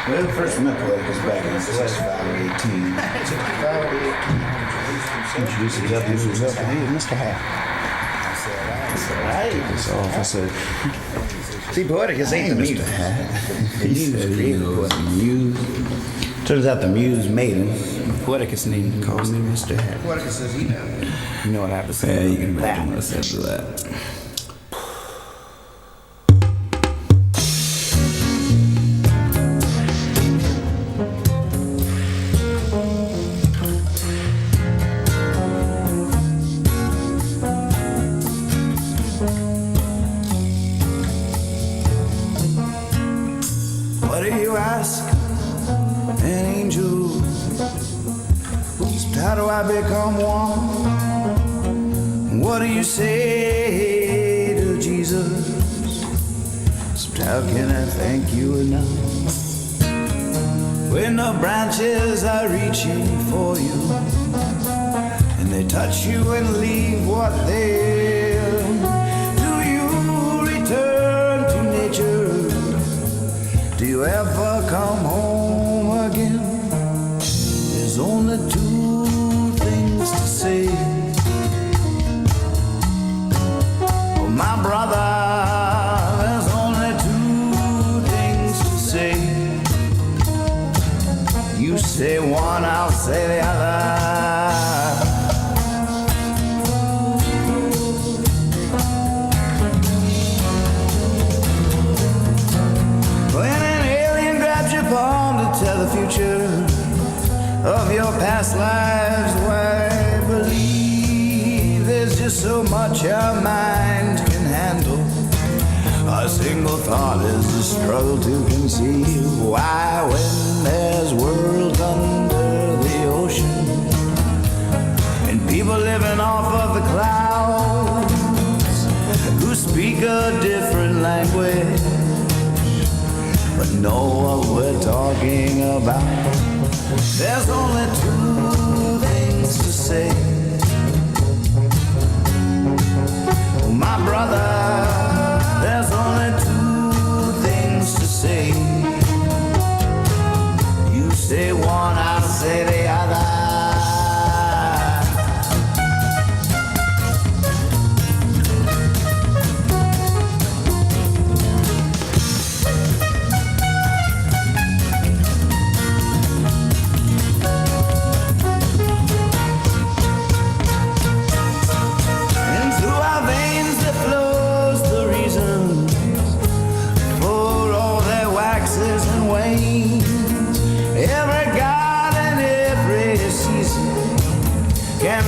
Well, first met Poeticus back in 65 or 18. Introduced himself, and he was Mr. Hat. I said, all right. I said, see, Poeticus ain't the Mr. Hat. The Muse created Poeticus. Turns out the Muse made him. Poeticus named him, calls him Mr. Hat. Poeticus says he knows. You know what I have to say? Yeah, you can imagine what I said to that. What do you ask an angel? How do I become one? What do you say to Jesus? How can I thank you enough? When the branches are reaching for you and they touch you and leave what they do, you return to nature? Do you ever come home again? There's only two things to say. Oh, my brother, there's only two things to say. You say one, I'll say the other. The future of your past lives, why I believe there's just so much our mind can handle. A single thought is a struggle to conceive. Why, when there's worlds under the ocean and people living off of the clouds who speak a different language but know what we're talking about. There's only two things to say. Oh, my brother, there's only two things to say. You say one, I'll say the other.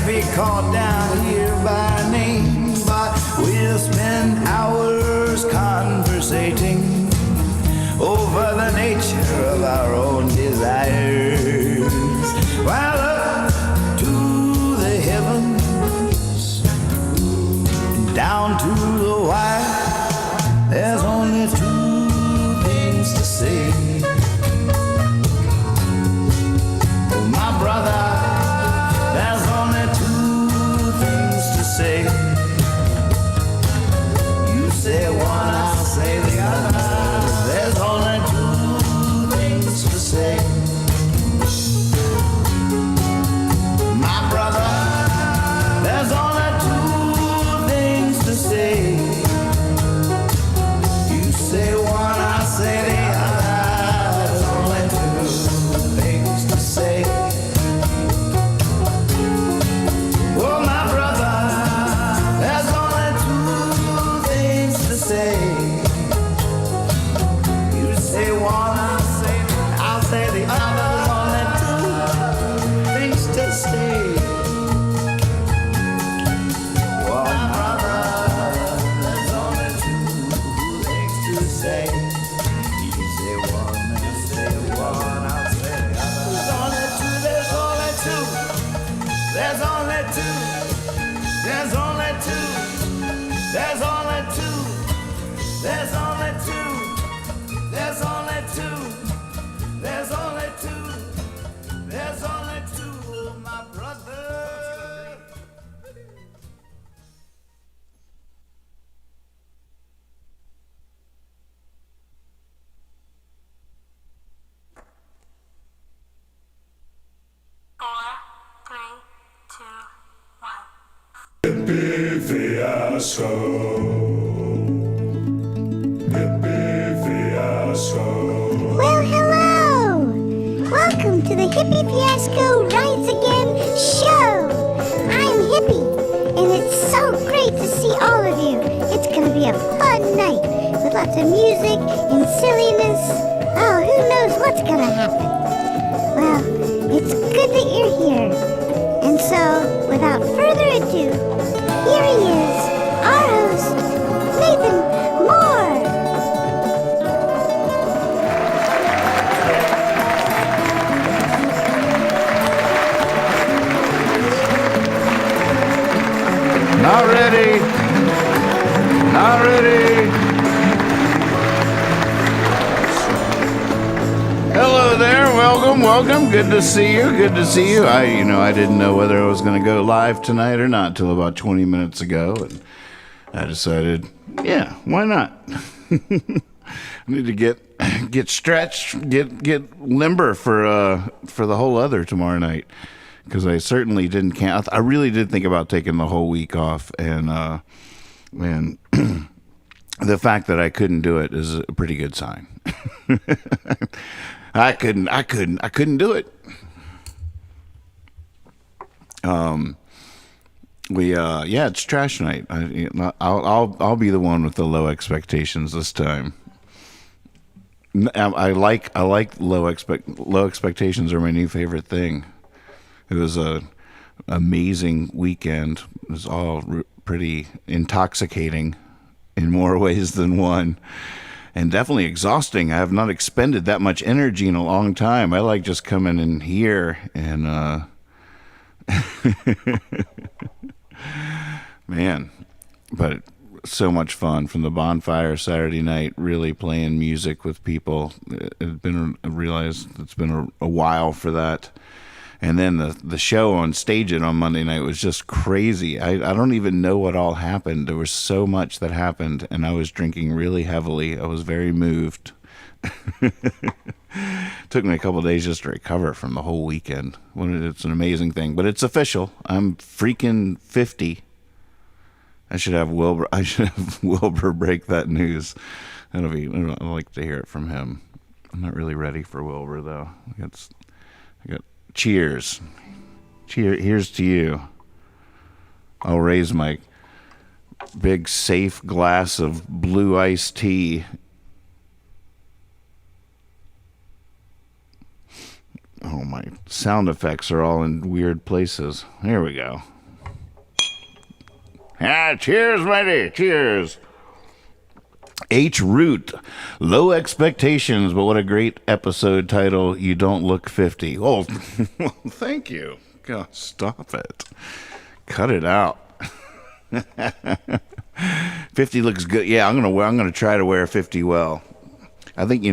Be caught down here by name, but we'll spend hours conversating over the nature of our own desires. While up to the heavens, down to the wire, there's only two things to say. Oh, my brother, there's only two things to say. You say one, I'll say the other. There's only two things to say. My brother, there's only two things to say. You say one, I'll say the other. There's only two things to say. Hippie fiasco. Hippie fiasco. Well, hello! Welcome to the Hippie Fiasco Rides Again show! I'm Hippie, and it's so great to see all of you. It's gonna be a fun night with lots of music and silliness. Oh, who knows what's gonna happen? Well, it's good that you're here. And so, without further ado, here he is, our host, Nathan Moore! Not ready. Not ready. Hello there. Welcome. Good to see you. I didn't know whether I was going to go live tonight or not till about 20 minutes ago, and I decided, yeah, why not? I need to get stretched, get limber for the whole other tomorrow night. Because I certainly didn't I really did think about taking the whole week off, and the fact that I couldn't do it is a pretty good sign. I couldn't do it. It's trash night. I'll be the one with the low expectations this time. I like low expectations are my new favorite thing. It was a amazing weekend. It was all pretty intoxicating in more ways than one, and definitely exhausting. I have not expended that much energy in a long time. I like just coming in here and man, but so much fun from the bonfire Saturday night, really playing music with people. I realized it's been a while for that. And then the show on stage on Monday night was just crazy. I don't even know what all happened. There was so much that happened, and I was drinking really heavily. I was very moved. Took me a couple of days just to recover from the whole weekend. It's an amazing thing, but it's official. I'm freaking 50. I should have Wilbur break that news. I'd like to hear it from him. I'm not really ready for Wilbur though. I got cheers. Here's to you. I'll raise my big safe glass of blue iced tea. Oh, my sound effects are all in weird places. Here we go. Cheers, matey. Cheers. H. Root, Low Expectations, but what a great episode title, You Don't Look 50. Oh, thank you. God, stop it. Cut it out. 50 looks good. Yeah, I'm gonna try to wear 50 well. I think,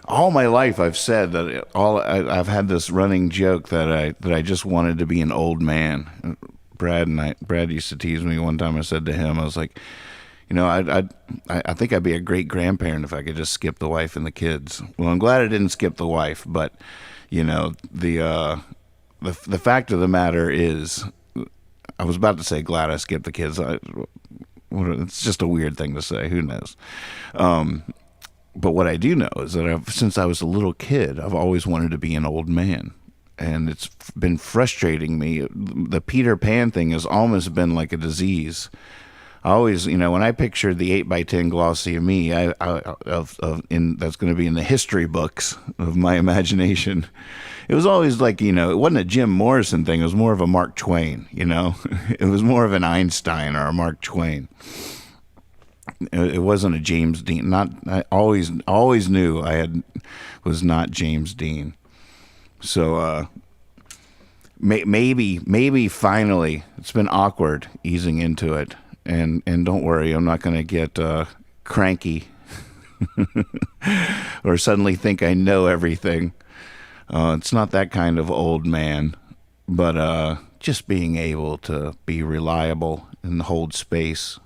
all my life I've said that I've had this running joke that I just wanted to be an old man. Brad used to tease me one time. I said to him, I was like, I think I'd be a great grandparent if I could just skip the wife and the kids. Well, I'm glad I didn't skip the wife, but the fact of the matter is, I was about to say glad I skipped the kids. It's just a weird thing to say. Who knows? But what I do know is that since I was a little kid, I've always wanted to be an old man. And it's been frustrating me. The Peter Pan thing has almost been like a disease. I always, when I pictured the 8x10 glossy of me, that's going to be in the history books of my imagination. It was always like, it wasn't a Jim Morrison thing. It was more of a Mark Twain, It was more of an Einstein or a Mark Twain. It wasn't a James Dean. I always knew was not James Dean. So maybe finally, it's been awkward easing into it. And don't worry, I'm not going to get cranky or suddenly think I know everything. It's not that kind of old man, but just being able to be reliable and hold space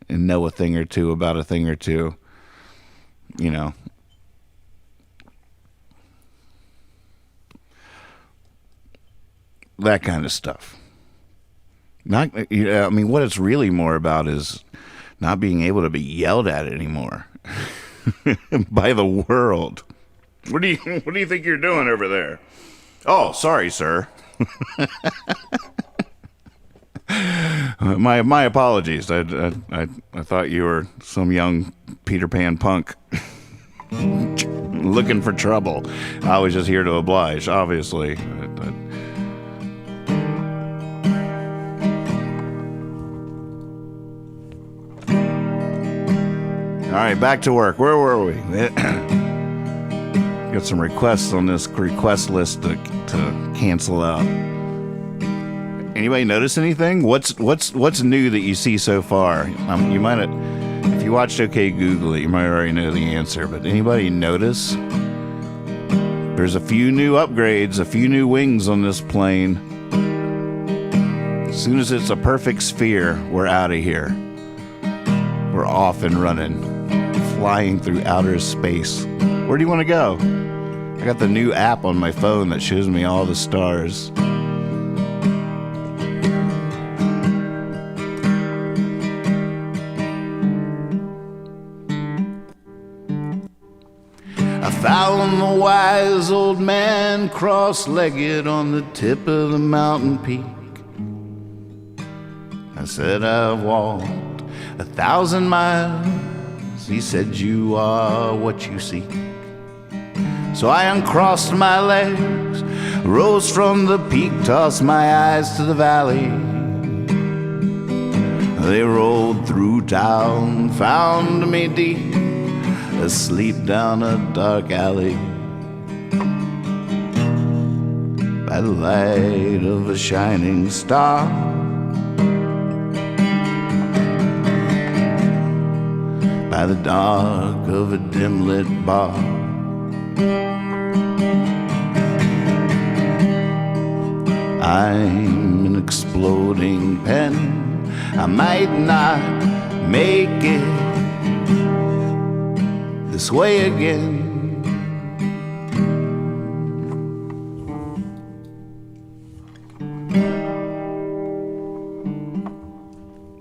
and know a thing or two about a thing or two, that kind of stuff. Not, I mean, what it's really more about is not being able to be yelled at anymore by the world. What do you think you're doing over there? Oh, sorry, sir. My apologies. I thought you were some young Peter Pan punk looking for trouble. I was just here to oblige, obviously. All right, back to work. Where were we? Got some requests on this request list to cancel out. Anybody notice anything? What's new that you see so far? You might have, if you watched OK Google it, you might already know the answer. But anybody notice? There's a few new upgrades, a few new wings on this plane. As soon as it's a perfect sphere, we're out of here. We're off and running, flying through outer space. Where do you want to go? I got the new app on my phone that shows me all the stars. I found the wise old man cross-legged on the tip of the mountain peak. I said, I've walked 1,000 miles. He said, you are what you seek. So I uncrossed my legs, rose from the peak, tossed my eyes to the valley. They rolled through town, found me deep, asleep down a dark alley. By the light of a shining star, by the dark of a dim-lit bar. I'm an exploding pen. I might not make it this way again.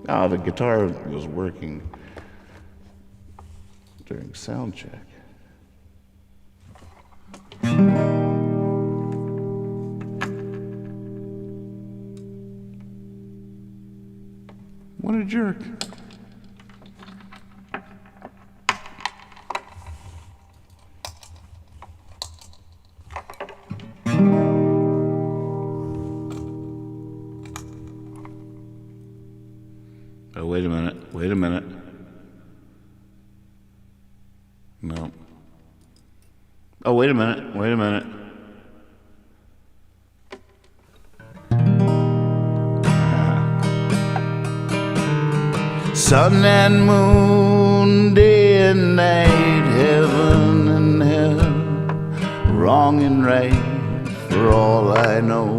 Ah, the guitar was working during sound check. What a jerk. Oh, wait a minute. No. Oh, wait a minute. Sun and moon, day and night, heaven and hell, wrong and right, for all I know,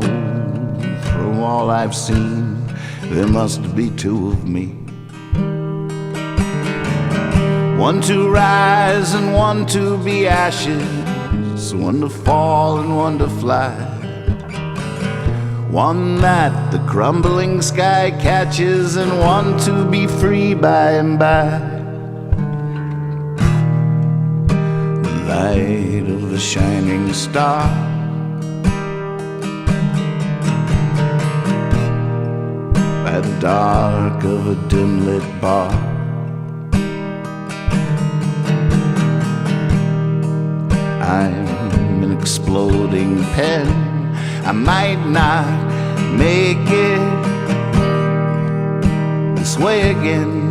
from all I've seen, there must be two of me. One to rise and one to be ashes, one to fall and one to fly, one that the crumbling sky catches and one to be free by and by. The light of a shining star, by the dark of a dim-lit bar. I'm an exploding pen. I might not make it this way again.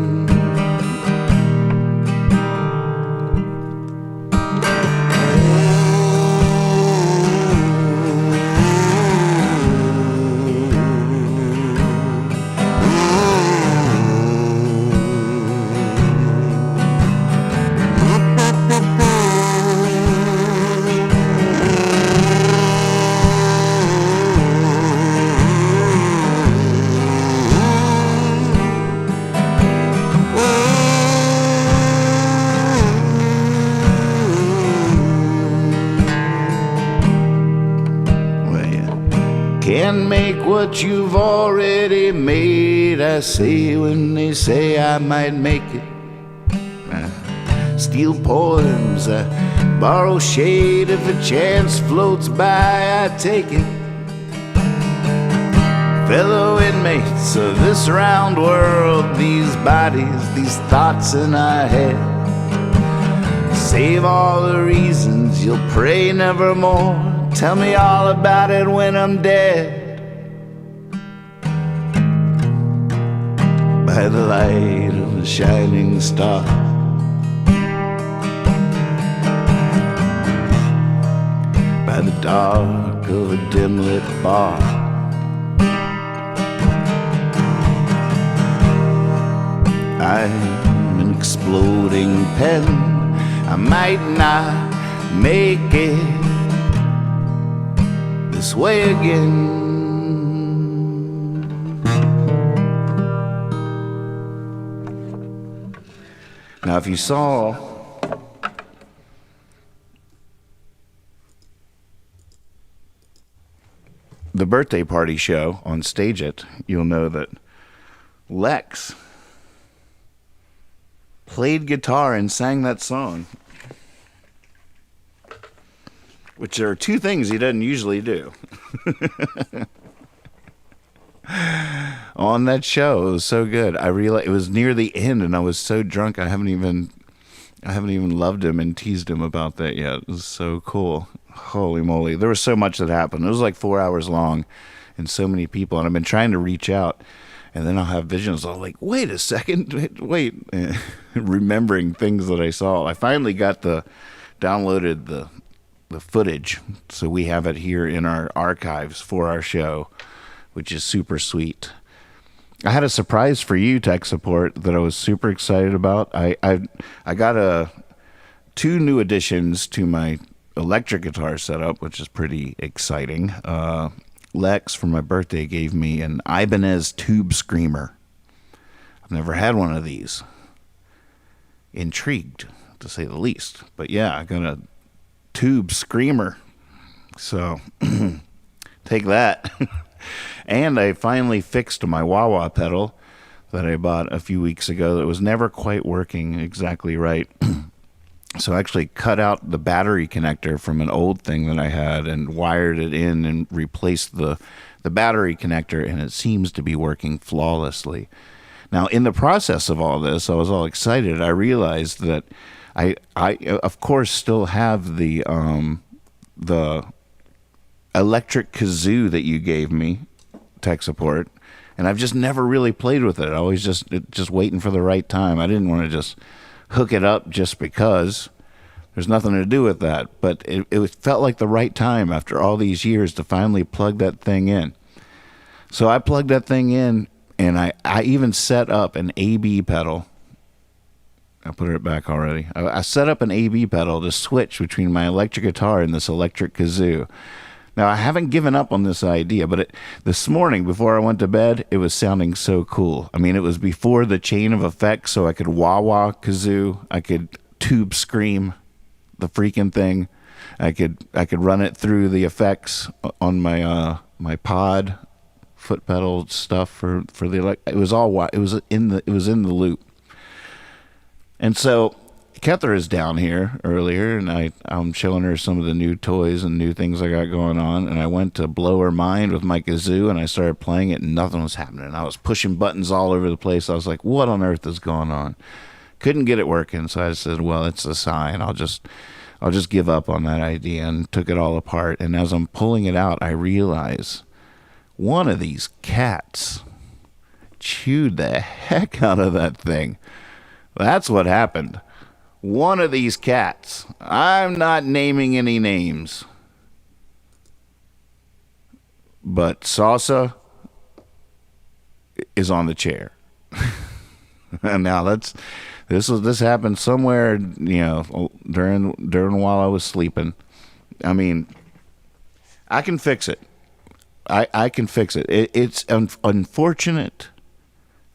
can't make what you've already made. I say when they say I might make it. Steal poems, I borrow shade. If a chance floats by, I take it. Fellow inmates of this round world, these bodies, these thoughts in our head. Save all the reasons you'll pray nevermore. Tell me all about it when I'm dead. By the light of a shining star, by the dark of a dim-lit bar, I'm an exploding pen. I might not make it this way again. Now, if you saw the birthday party show on Stage It, you'll know that Lex played guitar and sang that song, which there are two things he doesn't usually do. On that show, it was so good. I realized it was near the end, and I was so drunk. I haven't even loved him and teased him about that yet. It was so cool. Holy moly, there was so much that happened. It was like 4 hours long, and so many people. And I've been trying to reach out, and then I'll have visions. I'm like, wait a second, wait, remembering things that I saw. I finally downloaded the footage, so we have it here in our archives for our show, which is super sweet. I had a surprise for you, tech support, that I was super excited about. I got 2 new additions to my electric guitar setup, which is pretty exciting. Lex, for my birthday, gave me an Ibanez Tube Screamer. I've never had one of these. Intrigued, to say the least. But yeah, I got a Tube Screamer. So, take that. And I finally fixed my wah-wah pedal that I bought a few weeks ago that was never quite working exactly right. So I actually cut out the battery connector from an old thing that I had and wired it in and replaced the battery connector, and it seems to be working flawlessly. Now, in the process of all this, I was all excited. I realized that I of course still have the electric kazoo that you gave me, tech support, and I've just never really played with it. I always just waiting for the right time. I didn't want to just hook it up just because. There's nothing to do with that, but it felt like the right time after all these years to finally plug that thing in. So I plugged that thing in, and I even set up an AB pedal. I put it back already. I set up an AB pedal to switch between my electric guitar and this electric kazoo. Now, I haven't given up on this idea, but this morning, before I went to bed, it was sounding so cool. I mean, it was before the chain of effects, so I could wah-wah kazoo, I could tube scream the freaking thing. I could run it through the effects on my my pod foot pedal stuff for the it was in the loop. And so Kether is down here earlier, and I'm showing her some of the new toys and new things I got going on, and I went to blow her mind with my kazoo, and I started playing it, and nothing was happening. I was pushing buttons all over the place. I was like, what on earth is going on? Couldn't get it working, so I said, well, it's a sign. I'll just give up on that idea, and took it all apart. And as I'm pulling it out, I realize one of these cats chewed the heck out of that thing. That's what happened. One of these cats, I'm not naming any names, but Salsa is on the chair. And now this happened somewhere, during while I was sleeping. I mean, I can fix it. I can fix it. It's unfortunate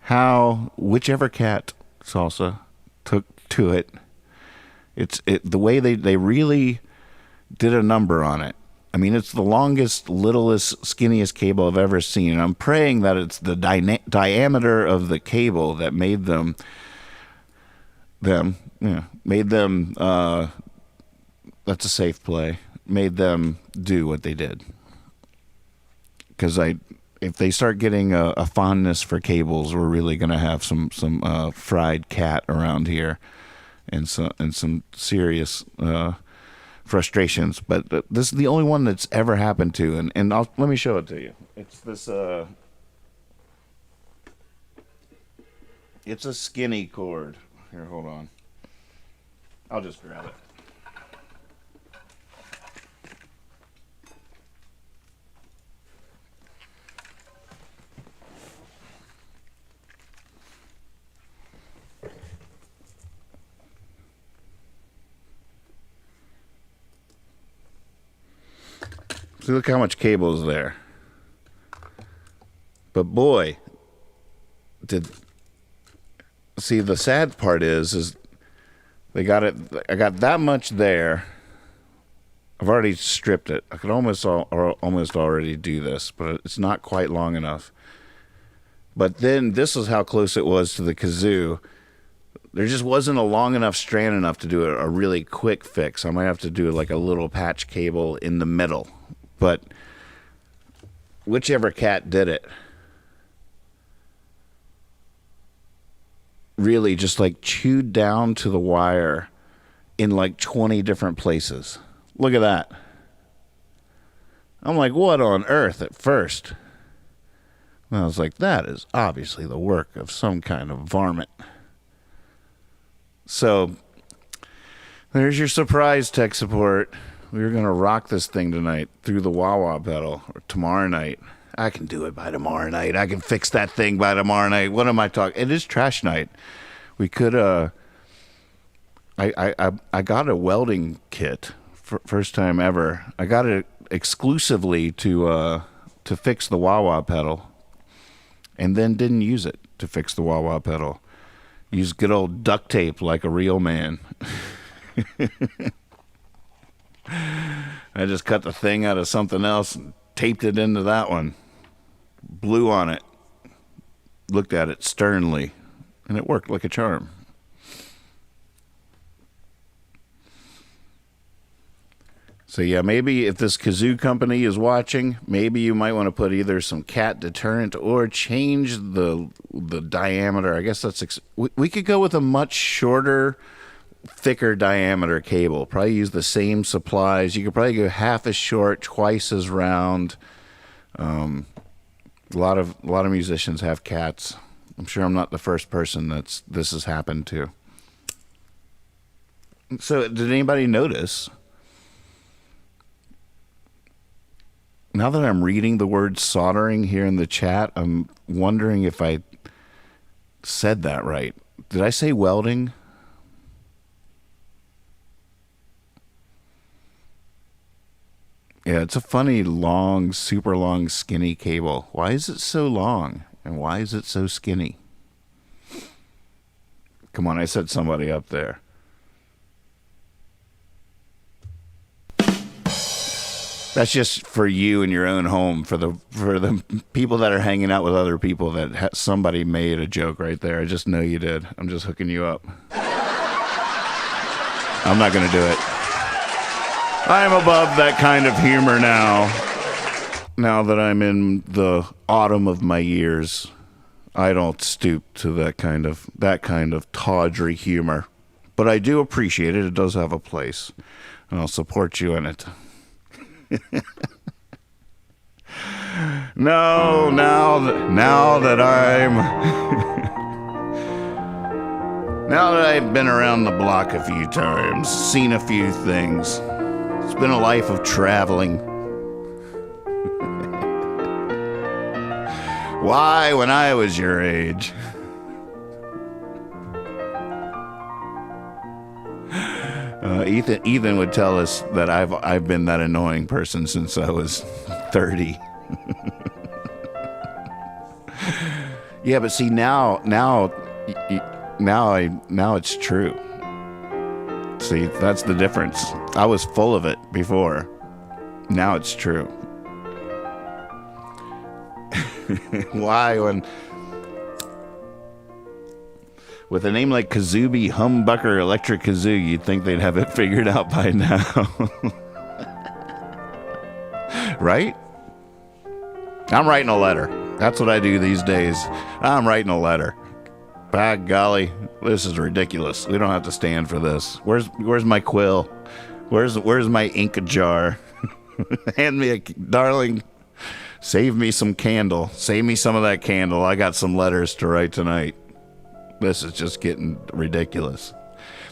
how whichever cat Salsa took to it. The way they really did a number on it. I mean, it's the longest, littlest, skinniest cable I've ever seen. And I'm praying that it's the diameter of the cable that made them, that's a safe play, made them do what they did. Because if they start getting a fondness for cables, we're really going to have some fried cat around here, and some serious frustrations. But this is the only one that's ever happened to, and let me show it to you. It's this. It's a skinny cord. Here, hold on. I'll just grab it. See, look how much cable is there. But boy, see, the sad part is they got it. I got that much there. I've already stripped it. I could almost already do this, but it's not quite long enough. But then this is how close it was to the kazoo. There just wasn't a long enough strand enough to do a really quick fix. I might have to do like a little patch cable in the middle. But whichever cat did it really just like chewed down to the wire in like 20 different places. Look at that. I'm like, what on earth at first? And I was like, that is obviously the work of some kind of varmint. So there's your surprise tech support. We were going to rock this thing tonight through the wah-wah pedal, or tomorrow night. I can do it by tomorrow night. I can fix that thing by tomorrow night. What am I talking? It is trash night. We could, I got a welding kit, first time ever. I got it exclusively to fix the wah-wah pedal, and then didn't use it to fix the wah-wah pedal. Used good old duct tape like a real man. I just cut the thing out of something else and taped it into that one. Blew on it. Looked at it sternly. And it worked like a charm. So yeah, maybe if this kazoo company is watching, maybe you might want to put either some cat deterrent or change the diameter. I guess that's... we could go with a much shorter, thicker diameter cable. Probably use the same supplies. You could probably go half as short, twice as round. A lot of musicians have cats. I'm sure I'm not the first person this has happened to. So did anybody notice? Now that I'm reading the word soldering here in the chat, I'm wondering if I said that right. Did I say welding? Yeah, it's a funny, long, super long, skinny cable. Why is it so long? And why is it so skinny? Come on, I set somebody up there. That's just for you in your own home, for the people that are hanging out with other people that somebody made a joke right there. I just know you did. I'm just hooking you up. I'm not going to do it. I'm above that kind of humor now. Now that I'm in the autumn of my years, I don't stoop to that kind of tawdry humor. But I do appreciate it. It does have a place. And I'll support you in it. No, now that I've been around the block a few times, seen a few things. It's been a life of traveling. Why, when I was your age? Ethan would tell us that I've been that annoying person since I was 30. Yeah, but see now it's true. See, that's the difference. I was full of it before. Now it's true. Why, when with a name like Kazubi Humbucker Electric Kazoo, you'd think they'd have it figured out by now. Right? I'm writing a letter. That's what I do these days. I'm writing a letter. By golly, this is ridiculous. We don't have to stand for this. Where's my quill? Where's my ink jar? Hand me a darling. Save me some candle. Save me some of that candle. I got some letters to write tonight. This is just getting ridiculous.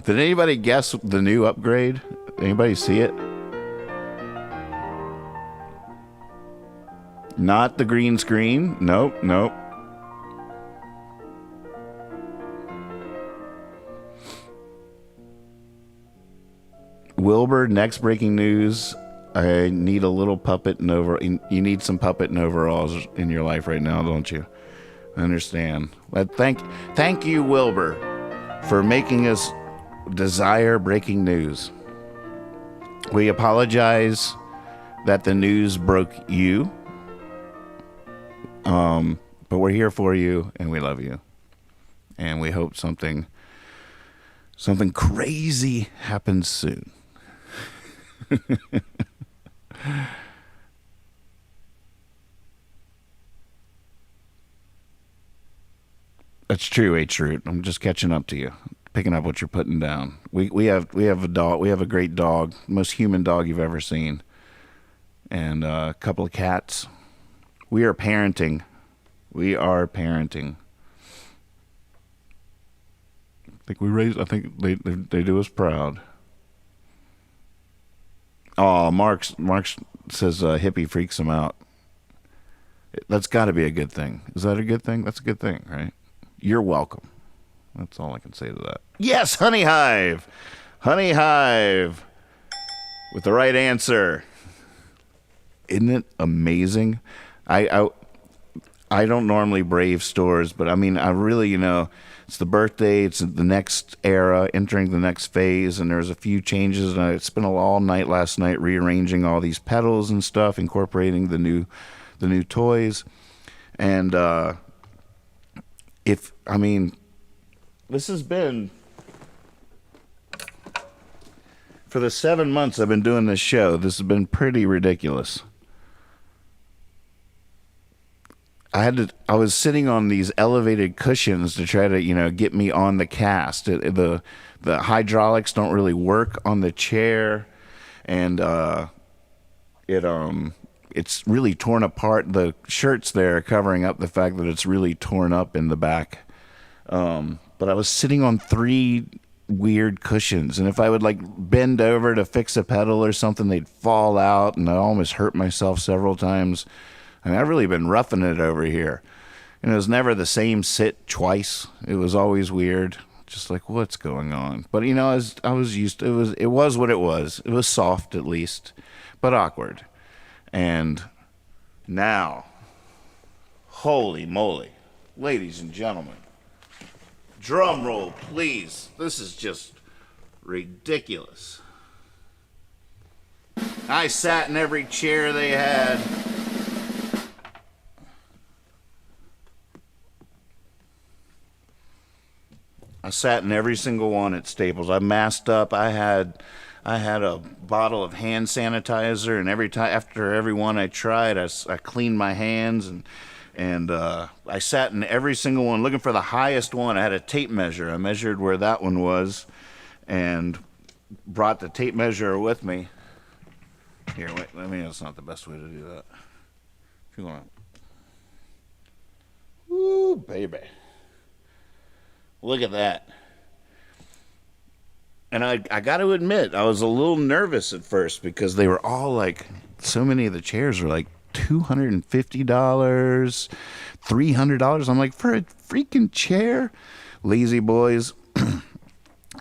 Did anybody guess the new upgrade? Anybody see it? Not the green screen. Nope. Wilbur, next breaking news. I need a little puppet and you need some puppet and overalls in your life right now, don't you? I understand. But thank you, Wilbur, for making us desire breaking news. We apologize that the news broke you. But we're here for you and we love you. And we hope something crazy happens soon. That's true, H-Root. I'm just catching up to you, picking up what you're putting down. We have a dog. We have a great dog, most human dog you've ever seen, and a couple of cats. We are parenting. I think they do us proud. Oh, Mark says hippie freaks him out. That's got to be a good thing. Is that a good thing? That's a good thing, right? You're welcome. That's all I can say to that. Yes, Honey Hive. Honey Hive. With the right answer. Isn't it amazing? I don't normally brave stores, but I mean, I really, it's the birthday, it's the next era, entering the next phase, and there's a few changes, and I spent all night last night rearranging all these pedals and stuff, incorporating the new toys, and this has been, for the 7 months I've been doing this show, this has been pretty ridiculous. I was sitting on these elevated cushions to try to, get me on the cast. The hydraulics don't really work on the chair, and it's really torn apart. The shirts there are covering up the fact that it's really torn up in the back. But I was sitting on 3 weird cushions, and if I would bend over to fix a pedal or something, they'd fall out, and I almost hurt myself several times. I mean, I've really been roughing it over here. And it was never the same sit twice. It was always weird. Just like, what's going on? But, I was used to it. It was what it was. It was soft, at least, but awkward. And now, holy moly, ladies and gentlemen, drum roll, please. This is just ridiculous. I sat in every chair they had. I sat in every single one at Staples. I masked up. I had a bottle of hand sanitizer, and after every one I tried, I cleaned my hands, and I sat in every single one looking for the highest one. I had a tape measure. I measured where that one was, and brought the tape measure with me. Here, wait. That's not the best way to do that. If you want. Ooh, baby. Look at that. And I got to admit, I was a little nervous at first because they were all so many of the chairs were $250, $300. I'm like, for a freaking chair? Lazy boys.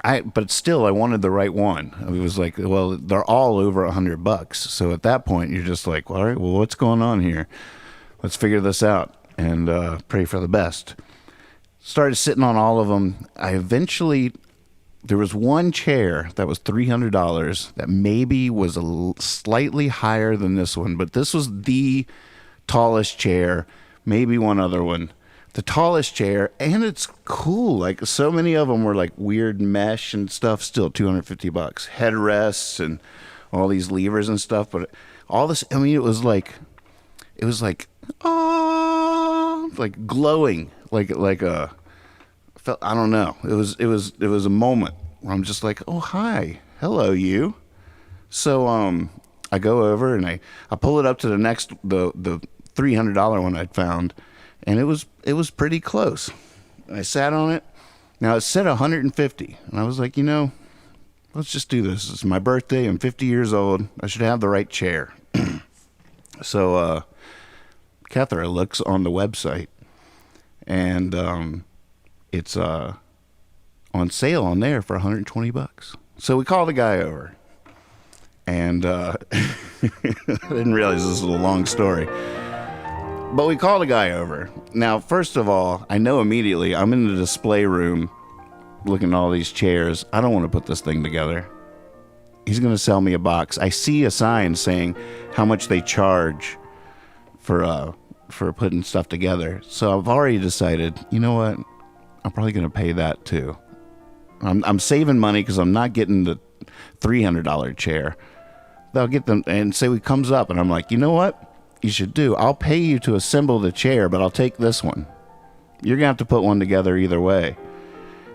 But still, I wanted the right one. It was well, they're all over $100. So at that point, you're just like, all right, well, what's going on here? Let's figure this out and pray for the best. Started sitting on all of them. I eventually there was one chair that was $300 that maybe was slightly higher than this one, but this was the tallest chair, maybe one other one. The tallest chair, and it's cool. Like, so many of them were like weird mesh and stuff, still $250. Headrests and all these levers and stuff, but all this, I mean, it was like like glowing, like a felt, I don't know. It was a moment where I'm just like, oh, hi, hello, you. So I go over and I pull it up to the next the $300 one I'd found, and it was pretty close. I sat on it. Now it said 150, and I was like, let's just do this. It's my birthday. I'm 50 years old. I should have the right chair. So Catherine looks on the website, and it's on sale on there for $120. So we call the guy over, and I didn't realize this was a long story. But we call the guy over. Now, first of all, I know immediately I'm in the display room looking at all these chairs. I don't want to put this thing together. He's going to sell me a box. I see a sign saying how much they charge for putting stuff together. So I've already decided, you know what? I'm probably going to pay that too. I'm saving money because I'm not getting the $300 chair. They'll get them, and say he comes up, and I'm like, you know what? You should do. I'll pay you to assemble the chair, but I'll take this one. You're going to have to put one together either way.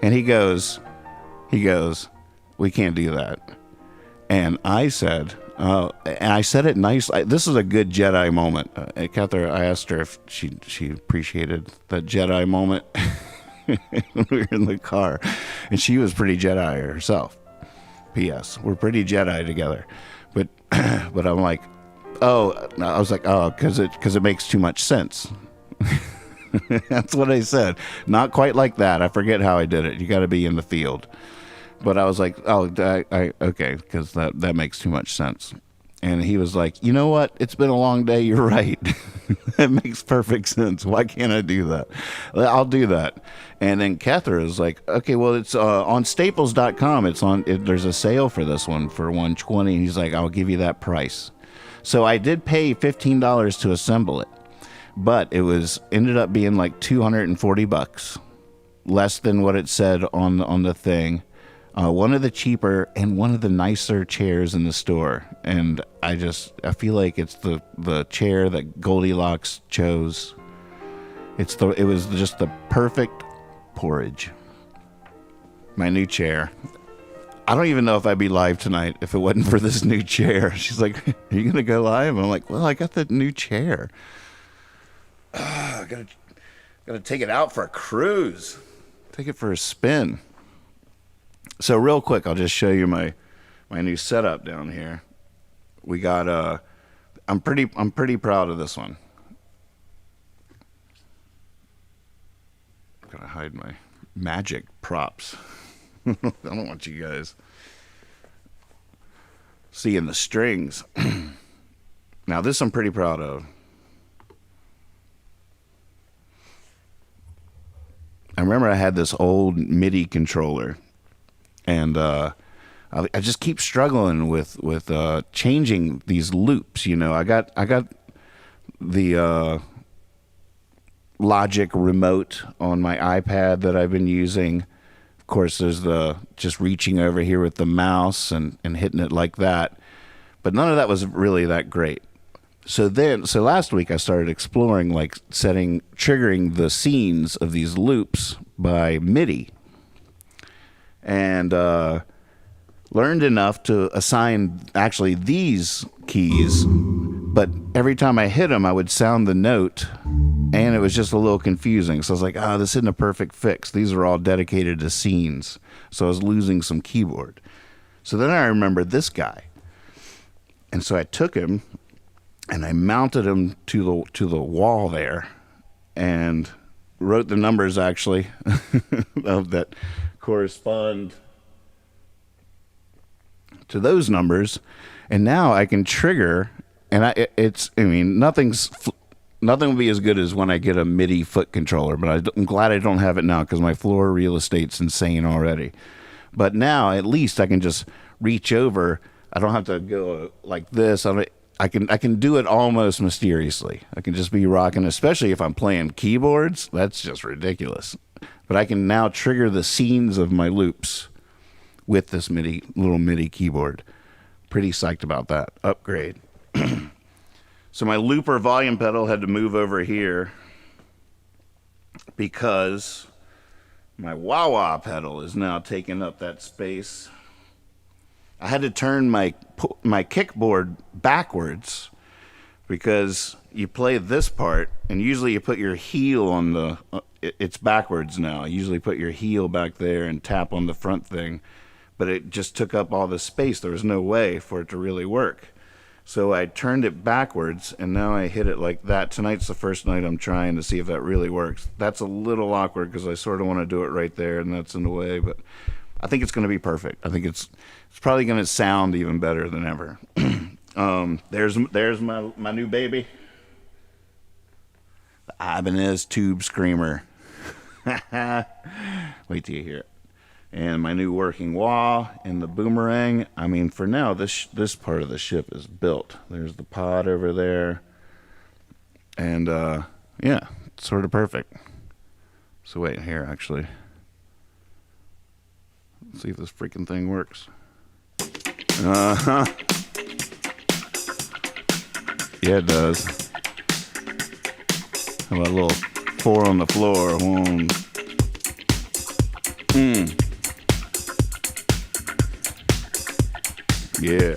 And he goes, we can't do that. And I said, and I said it nice. This is a good Jedi moment. Catherine, I asked her if she appreciated that Jedi moment when we were in the car. And she was pretty Jedi herself. P.S. We're pretty Jedi together. But I'm like, because it makes too much sense. That's what I said. Not quite like that. I forget how I did it. You got to be in the field. But I was like, okay, because that makes too much sense. And he was like, you know what? It's been a long day. You're right. It makes perfect sense. Why can't I do that? I'll do that. And then Catherine was like, okay, well, it's on Staples.com. There's a sale for this one for $120. And he's like, I'll give you that price. So I did pay $15 to assemble it, but it ended up being like $240, less than what it said on the thing. One of the cheaper and one of the nicer chairs in the store, and I feel like it's the chair that Goldilocks chose. It was just the perfect porridge. My new chair. I don't even know if I'd be live tonight if it wasn't for this new chair. She's like, are you going to go live? I'm like, well, I got the new chair. I gotta take it out for a cruise. Take it for a spin. So real quick, I'll just show you my new setup down here. We got I'm pretty proud of this one. I'm gonna hide my magic props. I don't want you guys seeing the strings. Now this I'm pretty proud of. I remember I had this old MIDI controller, and I just keep struggling with changing these loops. I got the Logic remote on my iPad that I've been using. Of course, there's the just reaching over here with the mouse and hitting it like that. But none of that was really that great. So last week I started exploring triggering the scenes of these loops by MIDI. And learned enough to assign actually these keys, but every time I hit them I would sound the note, and it was just a little confusing. So I was like, this isn't a perfect fix. These are all dedicated to scenes. So I was losing some keyboard. So then I remembered this guy. And so I took him and I mounted him to the wall there and wrote the numbers actually of that correspond to those numbers. And now I can trigger, and nothing will be as good as when I get a MIDI foot controller, but I'm glad I don't have it now because my floor real estate's insane already. But now at least I can just reach over. I don't have to go like this. I can do it almost mysteriously. I can just be rocking, especially if I'm playing keyboards. That's just ridiculous. But I can now trigger the scenes of my loops with this little MIDI keyboard. Pretty psyched about that upgrade. So my looper volume pedal had to move over here because my wah-wah pedal is now taking up that space. I had to turn my kickboard backwards because you play this part, and usually you put your heel on the... it's backwards now. You usually put your heel back there and tap on the front thing, but it just took up all the space. There was no way for it to really work. So I turned it backwards, and now I hit it like that. Tonight's the first night I'm trying to see if that really works. That's a little awkward because I sort of want to do it right there, and that's in the way, but I think it's going to be perfect. I think it's probably going to sound even better than ever. There's my new baby, the Ibanez Tube Screamer. Wait till you hear it. And my new working wah and the boomerang. I mean, for now, this part of the ship is built. There's the pod over there. And, yeah, it's sort of perfect. So wait, here, actually. Let's see if this freaking thing works. Uh-huh. Yeah, it does. How about a little 4 on the floor? 1. Yeah.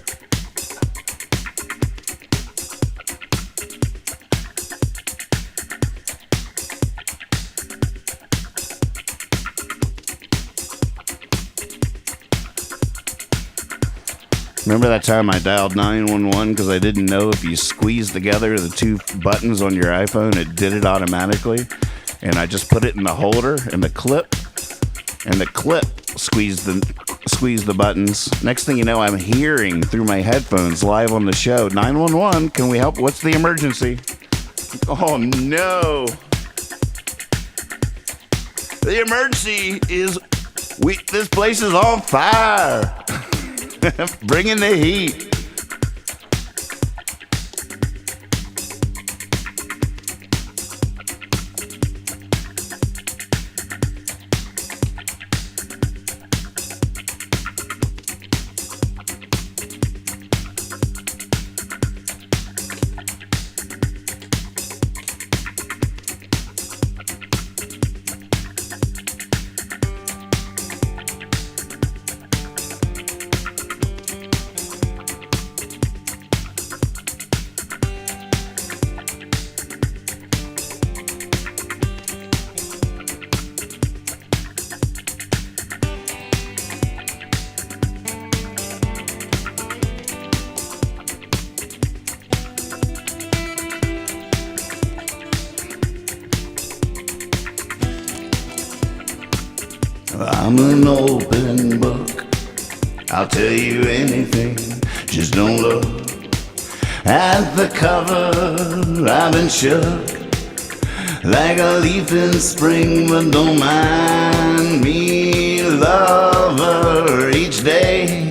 Remember that time I dialed 911 because I didn't know if you squeeze together the 2 buttons on your iPhone, it did it automatically. And I just put it in the holder and the clip squeezed the buttons. Next thing you know, I'm hearing through my headphones live on the show, 911, can we help? What's the emergency? Oh no. The emergency is this place is on fire. Bring in the heat. I'm an open book. I'll tell you anything. Just don't look at the cover. I've been shook like a leaf in spring, but don't mind me, lover. Each day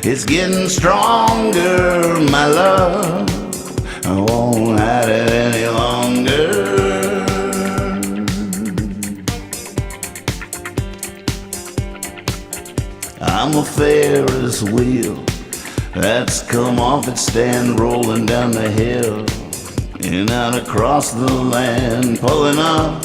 it's getting stronger, my love. I won't hide it any longer. I'm a Ferris wheel that's come off its stand, rolling down the hill and out across the land, pulling up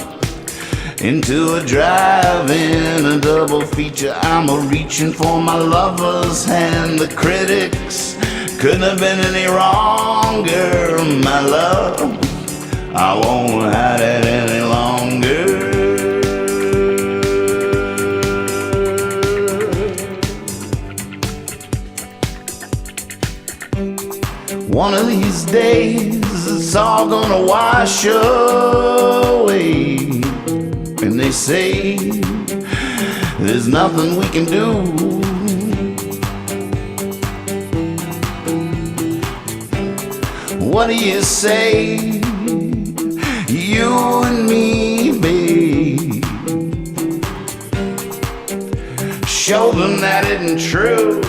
into a drive-in, a double feature. I'm a-reaching for my lover's hand. The critics couldn't have been any wronger, my love. I won't hide it any longer. One of these days, it's all gonna wash away. And they say there's nothing we can do. What do you say, you and me, babe? Show them that isn't true.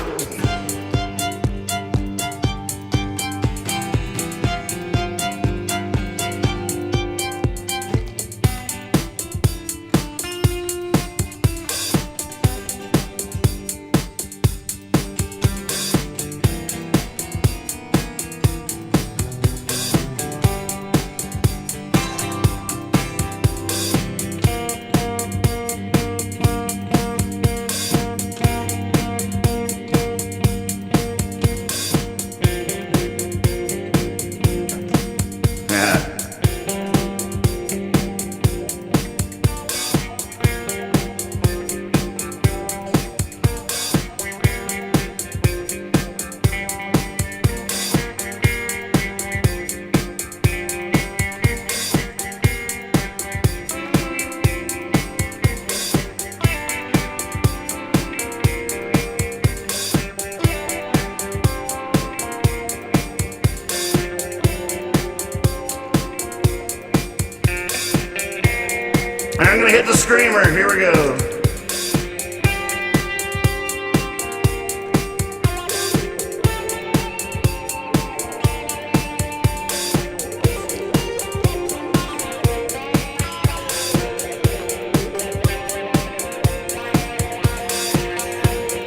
I'm gonna hit the screamer. Here we go.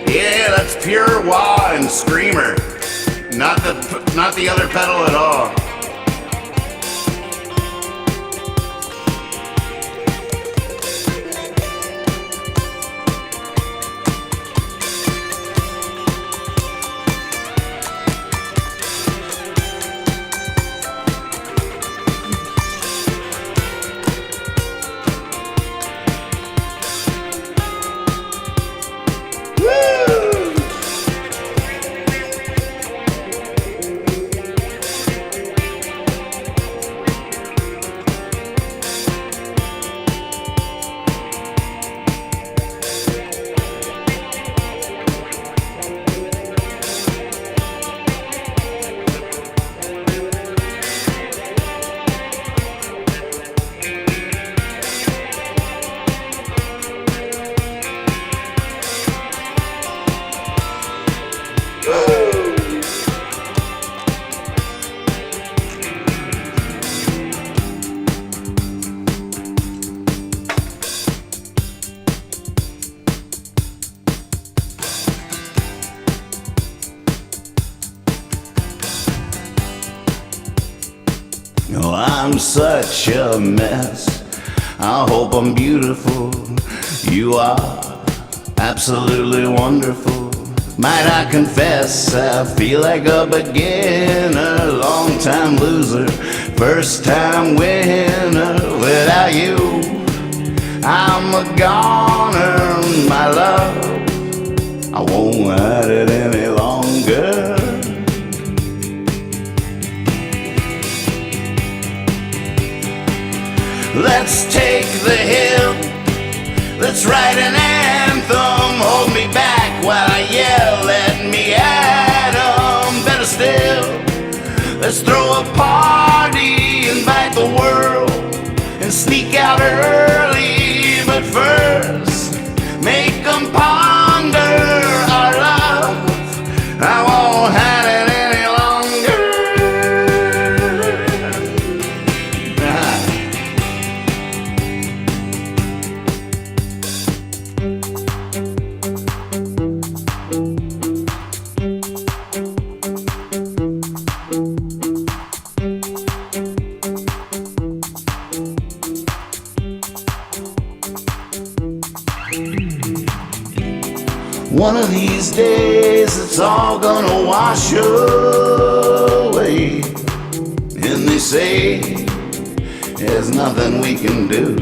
Yeah, that's pure wah and screamer. Not the other pedal at all. Oh, I'm such a mess. I hope I'm beautiful. You are absolutely wonderful. Might I confess, I feel like a beginner, long time loser, first time winner. Without you, I'm a goner, my love. I won't hide it any longer. Let's take the hill. Let's write an anthem. Hold me back while I yell. Let me at 'em. Better still, let's throw a party. Invite the world and sneak out early. But first, make 'em ponder our love. I won't hide it any longer. One of these days it's all gonna wash away. And they say there's nothing we can do.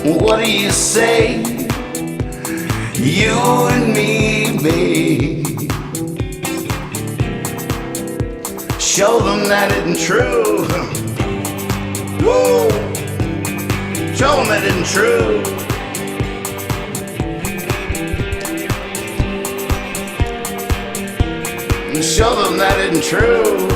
What do you say? You and me, babe. Show them that it isn't true. Woo! Show them it isn't true. Show them that it isn't true.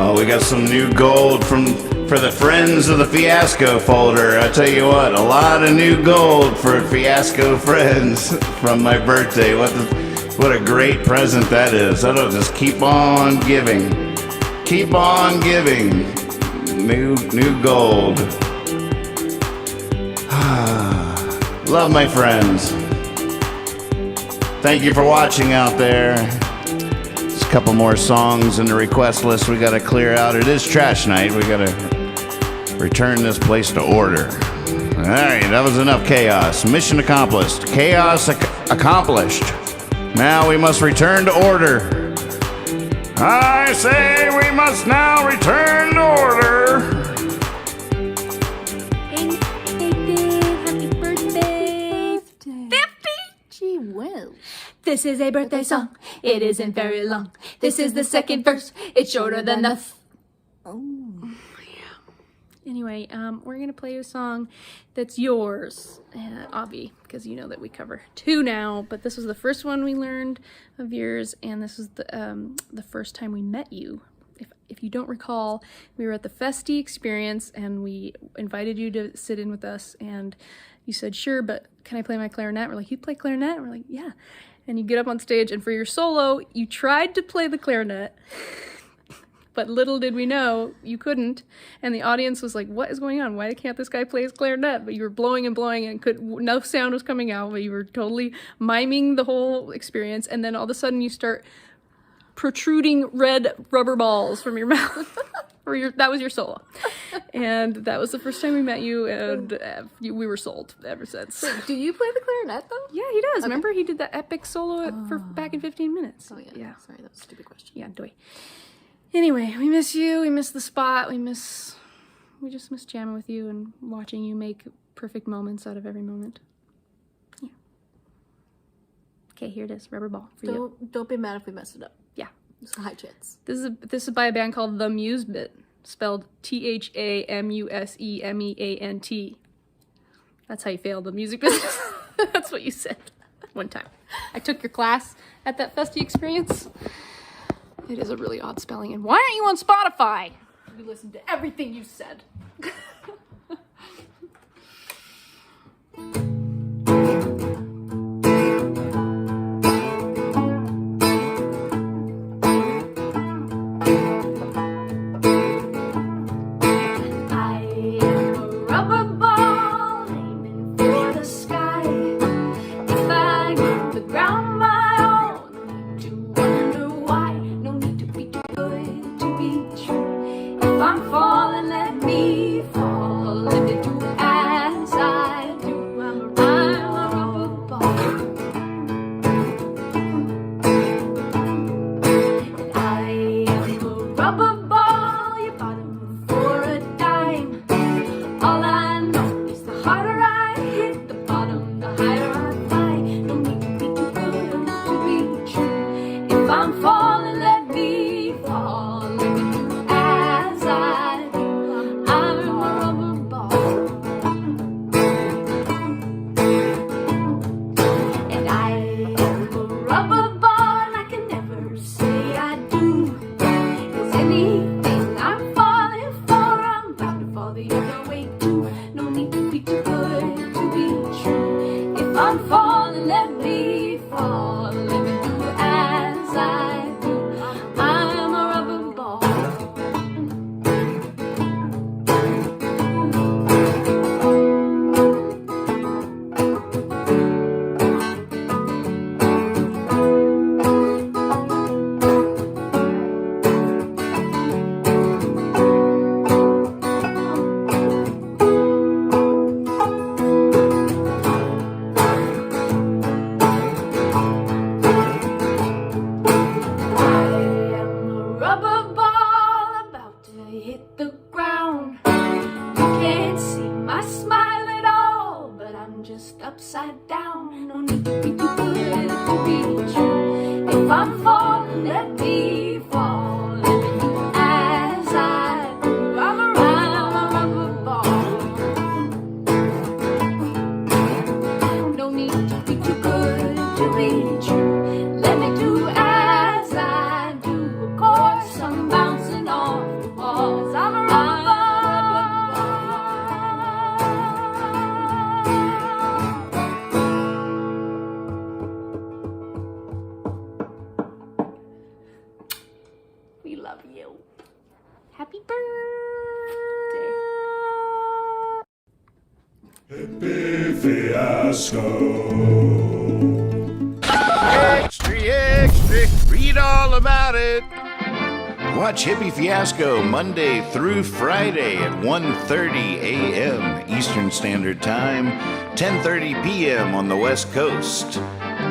Oh, we got some new gold for the Friends of the Fiasco folder. I tell you what, a lot of new gold for Fiasco Friends from my birthday. What a great present that is. That'll just keep on giving. Keep on giving. New gold. Love my friends. Thank you for watching out there. There's a couple more songs in the request list we gotta clear out. It is trash night. We gotta return this place to order. All right, that was enough chaos. Mission accomplished. Chaos accomplished. Now we must return to order. I say we must now return to order. Hey, babe, happy birthday. 50? Gee whiz. This is a birthday song. It isn't very long. This is the second verse. It's shorter than the... Anyway, we're going to play a song that's yours, Avi, because you know that we cover 2 now, but this was the first one we learned of yours, and this was the first time we met you. If you don't recall, we were at the Festi experience, and we invited you to sit in with us, and you said, sure, but can I play my clarinet? We're like, you play clarinet? And we're like, yeah. And you get up on stage, and for your solo, you tried to play the clarinet, but little did we know you couldn't, and the audience was like, what is going on? Why can't this guy play his clarinet? But you were blowing and blowing, and no sound was coming out, but you were totally miming the whole experience, and then all of a sudden you start protruding red rubber balls from your mouth. That was your solo. And that was the first time we met you, and we were sold ever since. Wait, do you play the clarinet though? Yeah, he does. Okay. Remember, he did that epic solo for back in 15 minutes. Oh yeah. Sorry, that was a stupid question. Yeah, doy. Anyway, we miss you. We miss the spot. We just miss jamming with you and watching you make perfect moments out of every moment. Yeah. Okay, here it is. Rubber ball for you. Don't be mad if we mess it up. Yeah. There's a high chance. This is by a band called The Musement, spelled THAMUSEMEANT. That's how you failed the music business. That's what you said one time. I took your class at that Festi experience. It is a really odd spelling. And why aren't you on Spotify? We listened to everything you said. I'm falling, let me love you. Happy birthday. Extra, extra, read all about it. Watch Hippie Fiasco Monday through Friday at 1:30 a.m. Eastern Standard Time, 10:30 p.m. on the West Coast.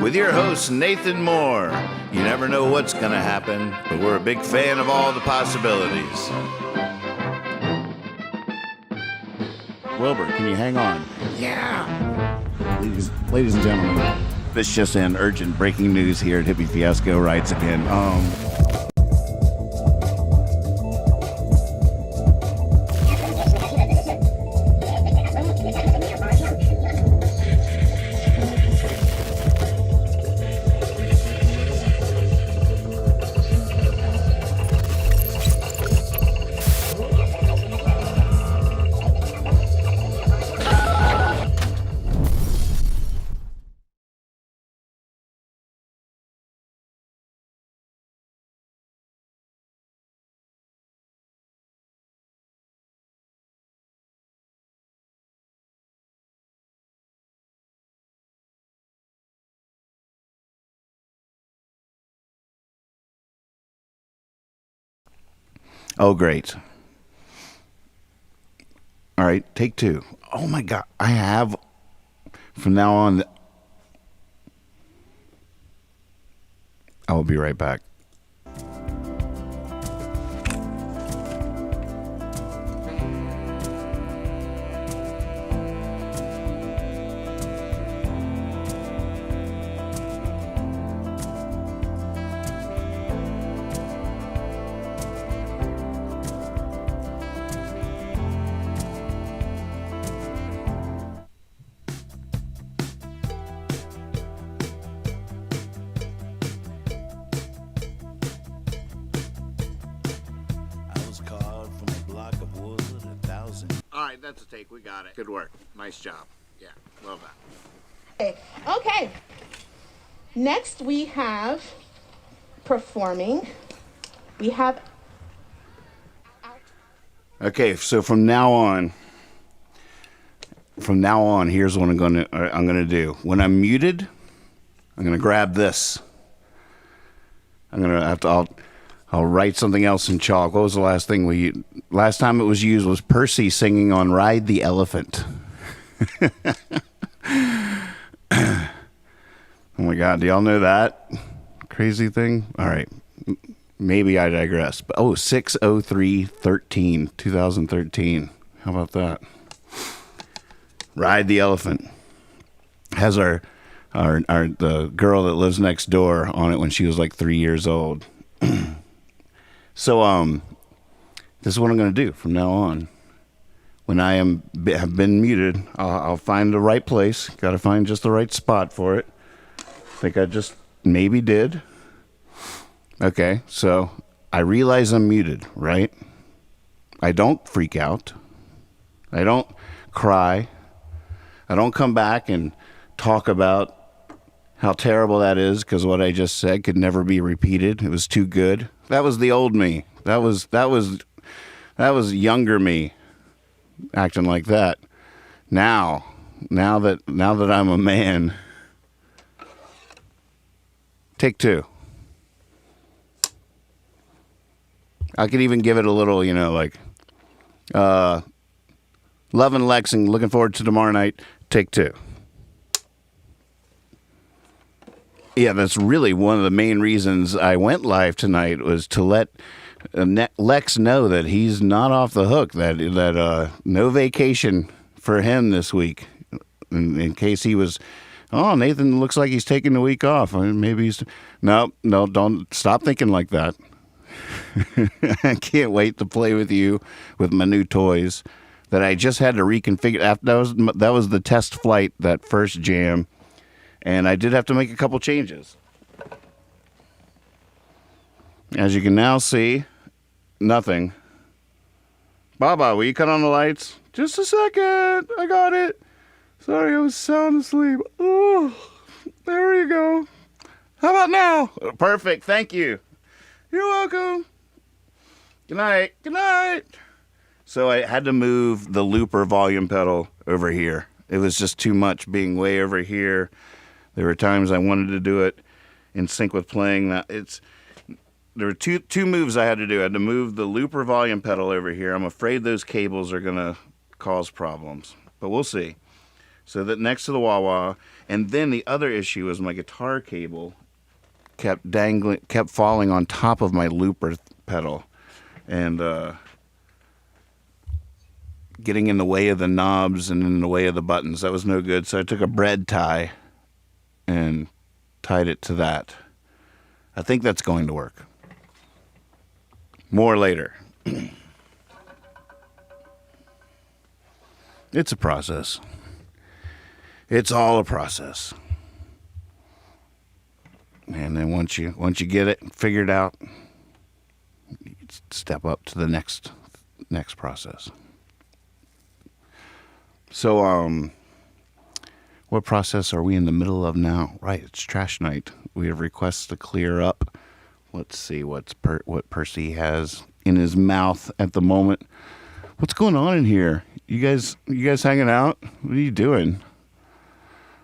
With your host, Nathan Moore. You never know what's going to happen, but we're a big fan of all the possibilities. Wilbur, can you hang on? Yeah. Ladies and gentlemen, this just in, urgent breaking news here at Hippie Fiasco Rides Again. Oh, great. All right, take two. Oh, my God. I have, from now on, I will be right back. All right, that's a take. We got it. Good work. Nice job. Yeah, well done. Okay. Next we have performing. We have. Okay, so from now on, here's what I'm gonna do. When I'm muted, I'm gonna grab this. I'll write something else in chalk. What was the last thing last time it was used was Percy singing on Ride the Elephant. Oh my God, do y'all know that crazy thing? All right, maybe I digress. But 6/03/13, 2013. How about that? Ride the Elephant has the girl that lives next door on it when she was like 3 years old. So, this is what I'm going to do from now on. When I have been muted, I'll find the right place. Got to find just the right spot for it. I think I just maybe did. Okay, so I realize I'm muted, right? I don't freak out. I don't cry. I don't come back and talk about how terrible that is because what I just said could never be repeated. It was too good. That was the old me. That was younger me acting like that. Now that I'm a man, take two. I could even give it a little, like, love and Lexing, looking forward to tomorrow night. Take two. Yeah, that's really one of the main reasons I went live tonight was to let Lex know that he's not off the hook, that no vacation for him this week. In case he was, Nathan looks like he's taking the week off. Maybe he's, no, don't stop thinking like that. I can't wait to play with you with my new toys that I just had to reconfigure. That was the test flight, that first jam. And I did have to make a couple changes. As you can now see, nothing. Baba, will you cut on the lights? Just a second. I got it. Sorry, I was sound asleep. Oh, there you go. How about now? Perfect. Thank you. You're welcome. Good night. Good night. So I had to move the looper volume pedal over here. It was just too much being way over here. There were times I wanted to do it in sync with playing that. There were two moves I had to do. I had to move the looper volume pedal over here. I'm afraid those cables are going to cause problems, but we'll see. So that next to the wah-wah, and then the other issue was my guitar cable kept falling on top of my looper pedal and getting in the way of the knobs and in the way of the buttons. That was no good. So I took a bread tie and tied it to that. I think that's going to work. More later. It's a process. It's all a process. And then once you get it figured out, you step up to the next process. So what process are we in the middle of now? Right, it's trash night. We have requests to clear up. Let's see what Percy has in his mouth at the moment. What's going on in here? You guys hanging out? What are you doing?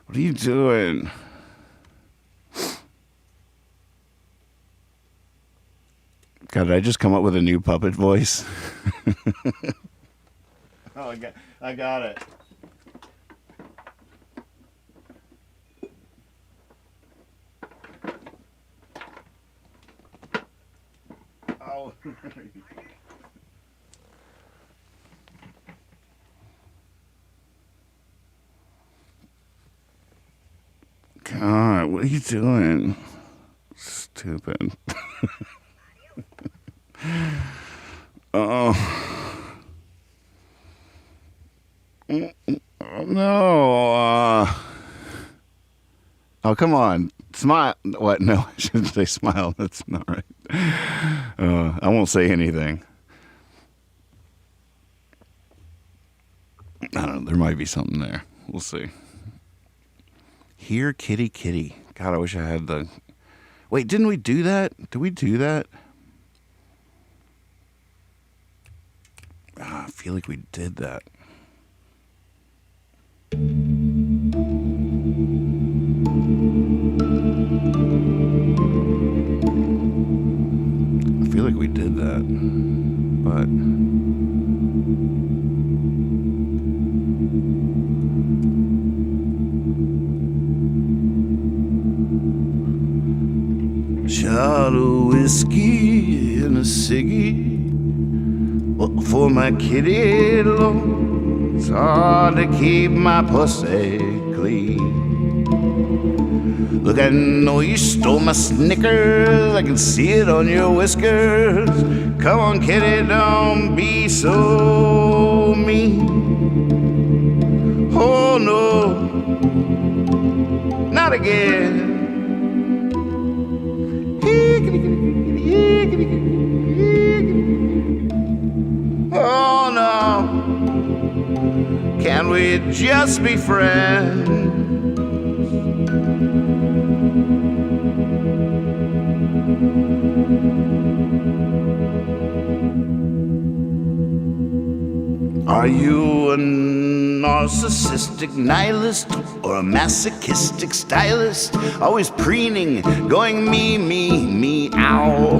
What are you doing? God, did I just come up with a new puppet voice? Oh, I got it. Oh. God, what are you doing? Stupid. Oh. No. Oh, come on. Smile. What? No, I shouldn't say smile. That's not right. I won't say anything. I don't know. There might be something there. We'll see. Here, kitty, kitty. God, I wish I had the... Wait, didn't we do that? Did we do that? I feel like we did that. I feel like we did that, but... Shot of whiskey and a ciggy for my kitty alone. It's hard to keep my pussy clean. Look, I know you stole my Snickers. I can see it on your whiskers. Come on, kitty, don't be so mean. Oh no, not again. Oh no, can we just be friends? Are you a narcissistic nihilist or a masochistic stylist? Always preening, going me, ow.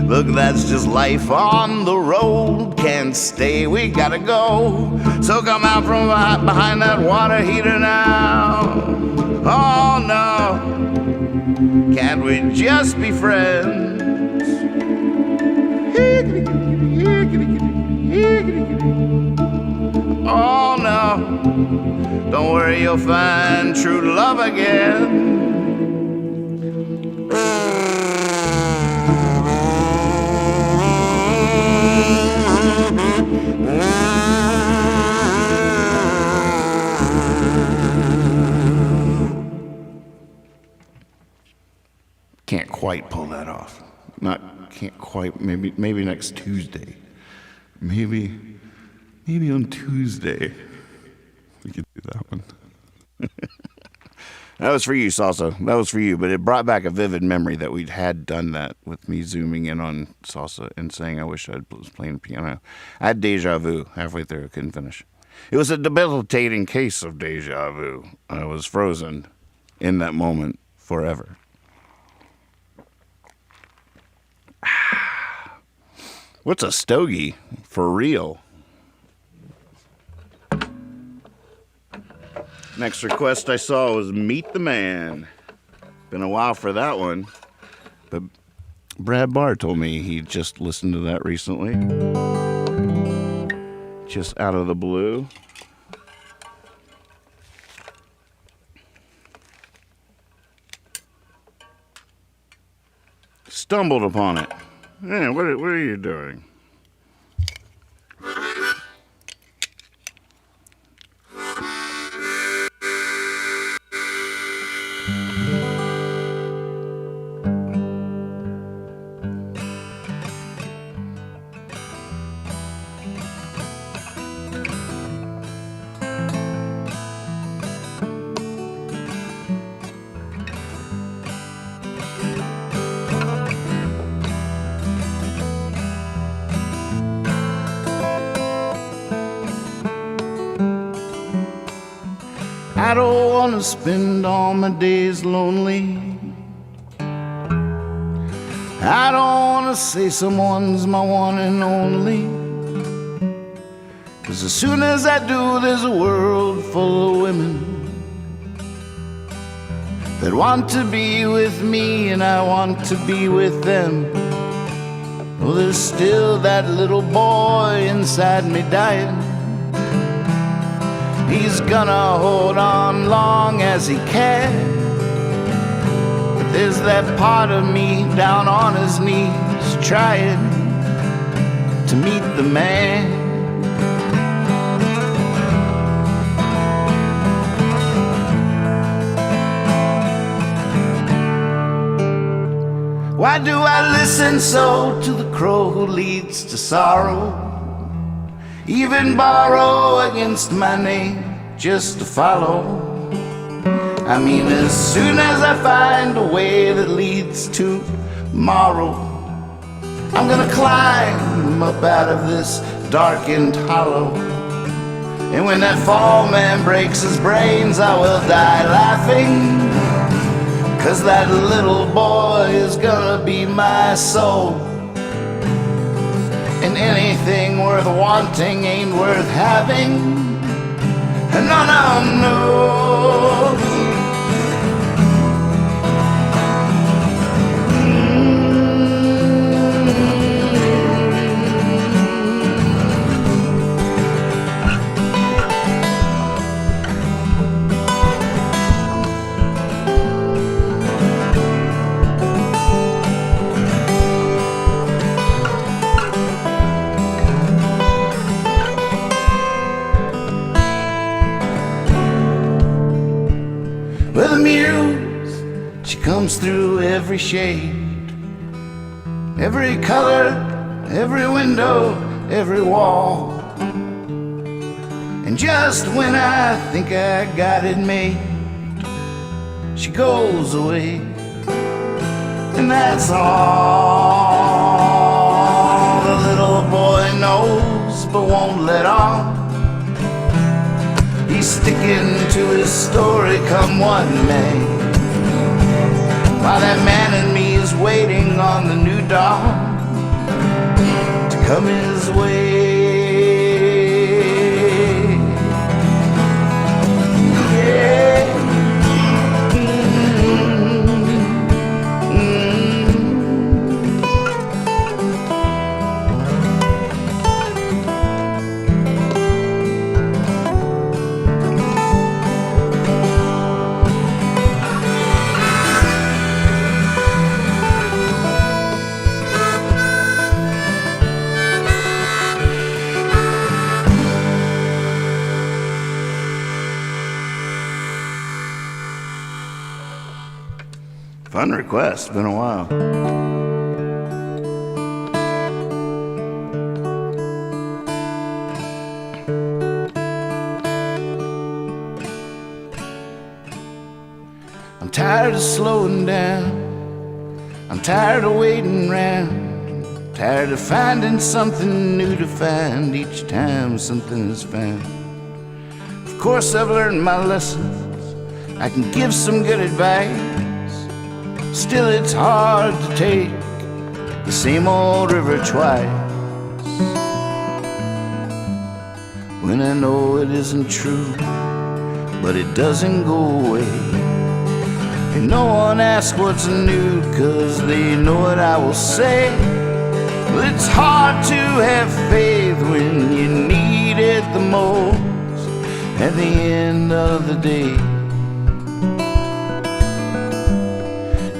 Look, that's just life on the road. Can't stay, we gotta go. So come out from behind that water heater now. Oh no, can't we just be friends? Oh no, don't worry, you'll find true love again. Can't quite pull that off. Can't quite. Maybe next Tuesday. Maybe on Tuesday we could do that one. That was for you, Salsa. That was for you, but it brought back a vivid memory that we'd had done that with me zooming in on Salsa and saying I wish I was playing piano. I had deja vu halfway through. I couldn't finish. It was a debilitating case of deja vu. I was frozen in that moment forever. What's a stogie for real? Next request I saw was Meet the Man. Been a while for that one. But Brad Barr told me he just listened to that recently. Just out of the blue. Stumbled upon it. Yeah, what are you doing? I don't want to spend all my days lonely. I don't want to say someone's my one and only. 'Cause as soon as I do, there's a world full of women that want to be with me and I want to be with them. Oh, there's still that little boy inside me dying. He's gonna hold on long as he can. But there's that part of me down on his knees trying to meet the man. Why do I listen so to the crow who leads to sorrow? Even borrow against my name just to follow. I mean, as soon as I find a way that leads to tomorrow, I'm gonna climb up out of this darkened hollow. And when that fall man breaks his brains, I will die laughing. 'Cause that little boy is gonna be my soul. And anything worth wanting ain't worth having. And no, no, no. Well, the muse, she comes through every shade, every color, every window, every wall. And just when I think I got it made, she goes away. And that's all the little boy knows, but won't let on. He's sticking to his story come what may, while that man in me is waiting on the new dawn to come his way. Yeah. Fun request, been a while. tired of slowing down. I'm tired of waiting around. Tired of finding something new to find each time something is found. Of course I've learned my lessons. I can give some good advice. Still it's hard to take the same old river twice. When I know it isn't true, but it doesn't go away. And no one asks what's new, 'cause they know what I will say. Well, it's hard to have faith when you need it the most at the end of the day.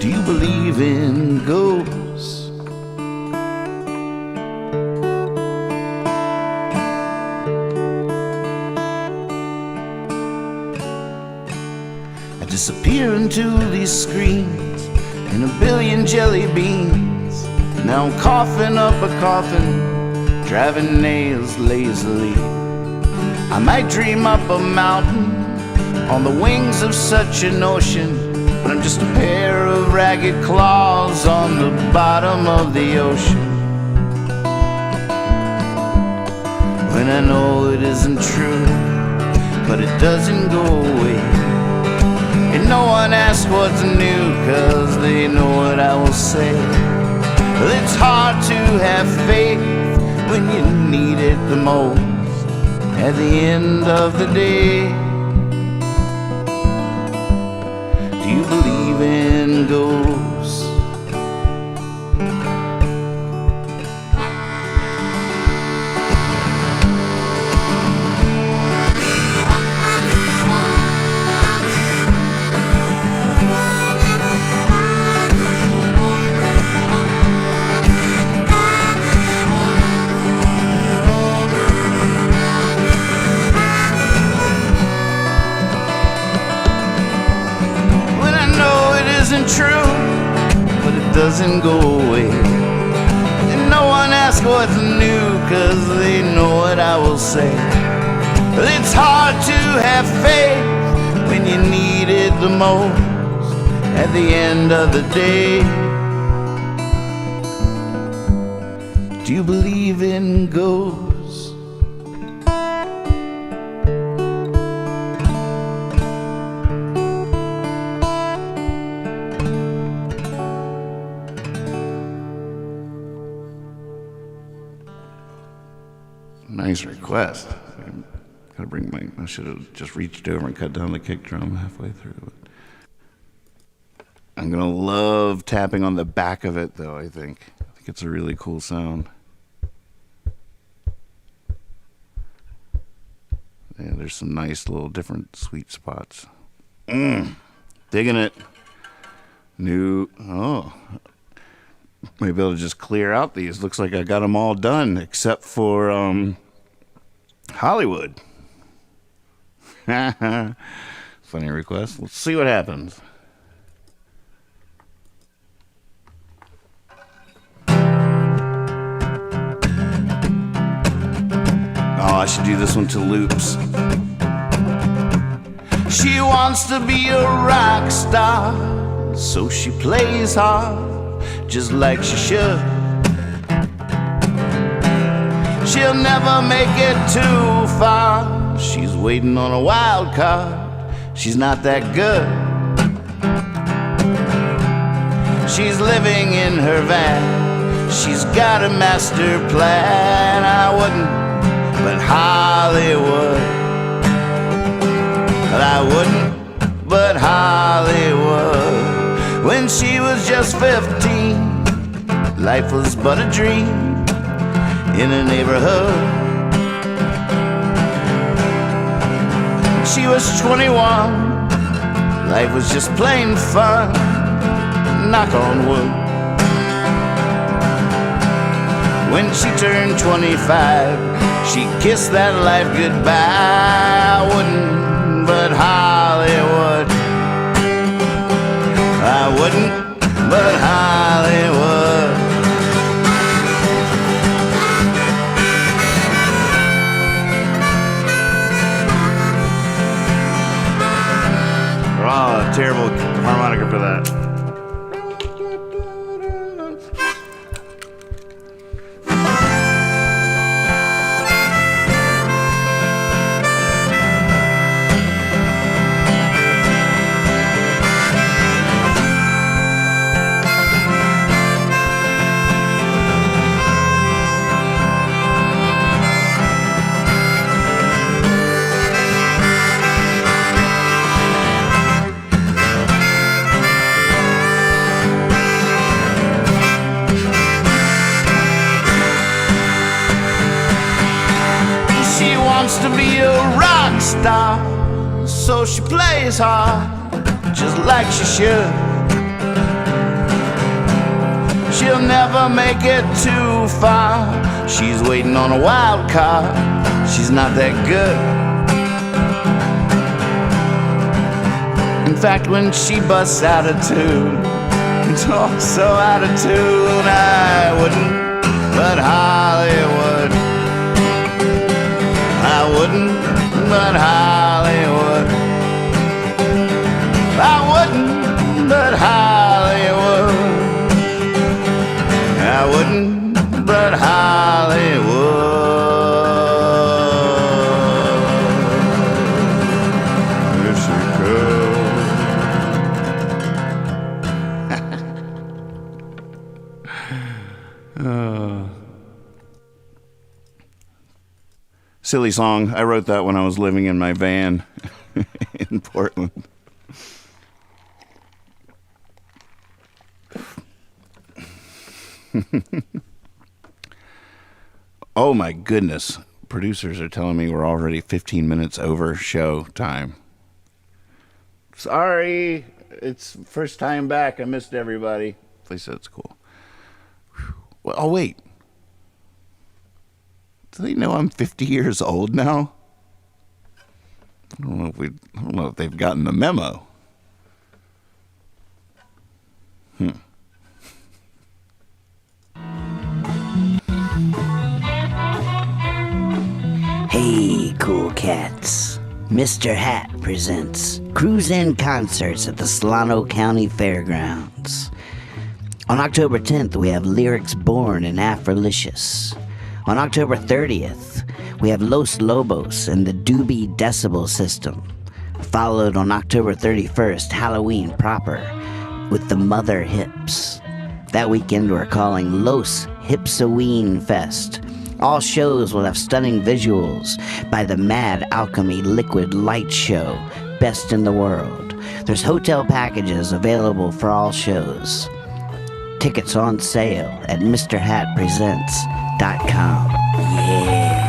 Do you believe in ghosts? I disappear into these screens in a billion jelly beans. Now I'm coughing up a coffin, driving nails lazily. I might dream up a mountain on the wings of such an ocean, but I'm just a pair of ragged claws on the bottom of the ocean. When I know it isn't true, but it doesn't go away. And no one asks what's new, 'cause they know what I will say. Well, it's hard to have faith when you need it the most at the end of the day. Do you believe in ghosts? True, but it doesn't go away. And no one asks what's new, 'cause they know what I will say. But it's hard to have faith when you need it the most at the end of the day. Do you believe in ghosts? Nice request. Gotta bring I should have just reached over and cut down the kick drum halfway through. I'm gonna love tapping on the back of it, though. I think it's a really cool sound. Yeah, there's some nice little different sweet spots. Digging it. New. Oh. Maybe I'll just clear out these. Looks like I got them all done except for Hollywood. Funny request. Let's see what happens. Oh, I should do this one to loops. She wants to be a rock star, so she plays hard, just like she should. She'll never make it too far. She's waiting on a wild card. She's not that good. She's living in her van. She's got a master plan. I wouldn't, but Hollywood. But I wouldn't, but Hollywood. When she was just 15, life was but a dream in a neighborhood. She was 21, life was just plain fun, knock on wood. When she turned 25, she kissed that life goodbye. I wouldn't, but Hollywood. I wouldn't, but Hollywood. Oh, terrible harmonica star, so she plays hard, just like she should. She'll never make it too far. She's waiting on a wild card. She's not that good. In fact, when she busts out of tune, it's all so out of tune. I wouldn't, but Hollywood. I wouldn't, but Hollywood. I wouldn't, but Hollywood. I wouldn't, but Hollywood. Here she comes. Silly song. I wrote that when I was living in my van in Portland. Oh my goodness. Producers are telling me we're already 15 minutes over show time. Sorry. It's first time back. I missed everybody. At least that's cool. Well, oh, wait. Do they know I'm 50 years old now? I don't know if they've gotten the memo. Hey, cool cats. Mr. Hat presents Cruise-In Concerts at the Solano County Fairgrounds. On October 10th, we have Lyrics Born and Afrolicious. On October 30th, we have Los Lobos and the Doobie Decibel System. Followed on October 31st, Halloween proper, with the Mother Hips. That weekend we're calling Los Hipsoween Fest. All shows will have stunning visuals by the Mad Alchemy Liquid Light Show, best in the world. There's hotel packages available for all shows. Tickets on sale at MrHatPresents.com. Yeah.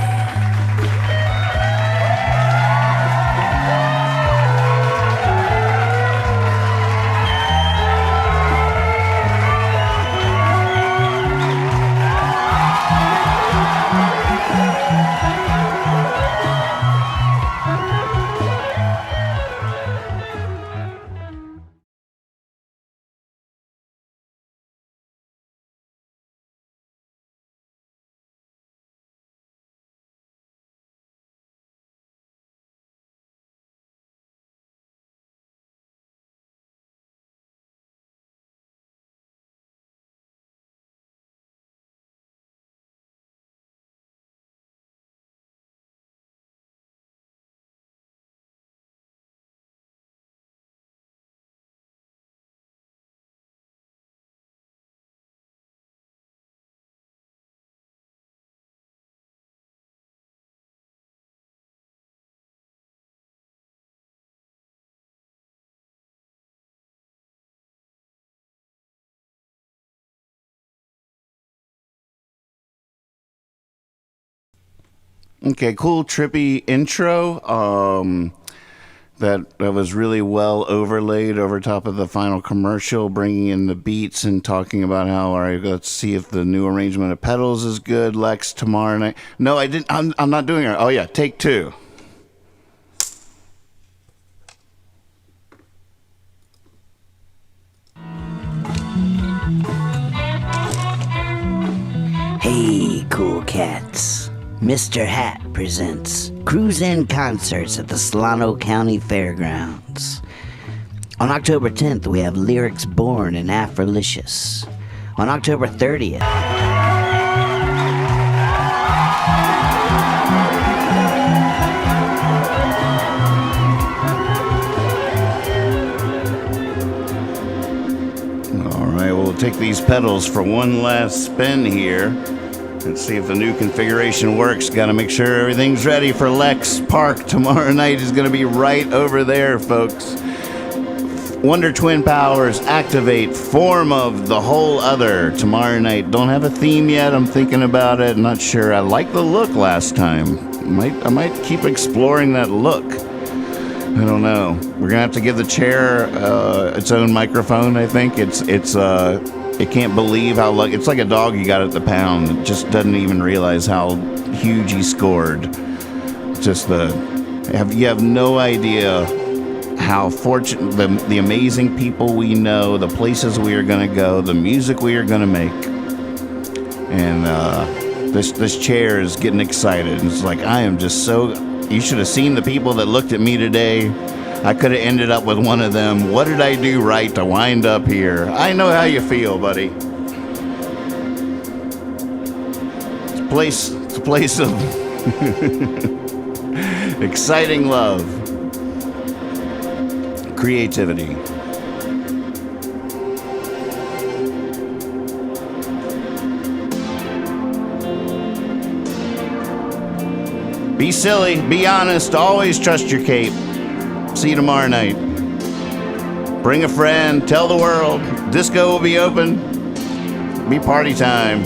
Okay, cool, trippy intro. That was really well overlaid over top of the final commercial, bringing in the beats and talking about how, all right, let's see if the new arrangement of pedals is good. Lex, tomorrow night. No, I didn't. I'm not doing it. Oh yeah, take two. Hey, cool cats. Mr. Hat presents Cruise-In Concerts at the Solano County Fairgrounds. On October 10th, we have Lyrics Born and Afrolicious. On October 30th, All right, we'll take these pedals for one last spin here. Let's see if the new configuration works. Got to make sure everything's ready for Lex Park. Tomorrow night is going to be right over there, folks. Wonder Twin Powers, Activate, Form of the Whole Other. Tomorrow night. Don't have a theme yet. I'm thinking about it. Not sure. I liked the look last time. I might keep exploring that look. I don't know. We're gonna have to give the chair its own microphone. I think it can't believe how lucky. It's like a dog you got at the pound. It just doesn't even realize how huge he scored. Just you have no idea how fortunate, the amazing people we know, the places we are gonna go, the music we are gonna make, and this chair is getting excited. And it's like I am just so. You should have seen the people that looked at me today. I could have ended up with one of them. What did I do right to wind up here? I know how you feel, buddy. It's a place of exciting love, creativity. Be silly, be honest, always trust your cape. See you tomorrow night. Bring a friend, tell the world. Disco will be open. Be party time.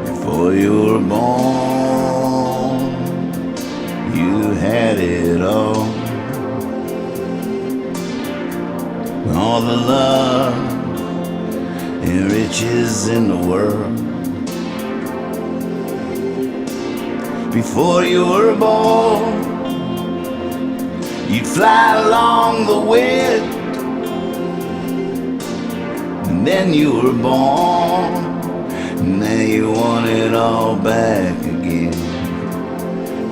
Before you were born, you had it all the love and riches in the world. Before you were born, you'd fly along the wind, and then you were born. Now you want it all back again.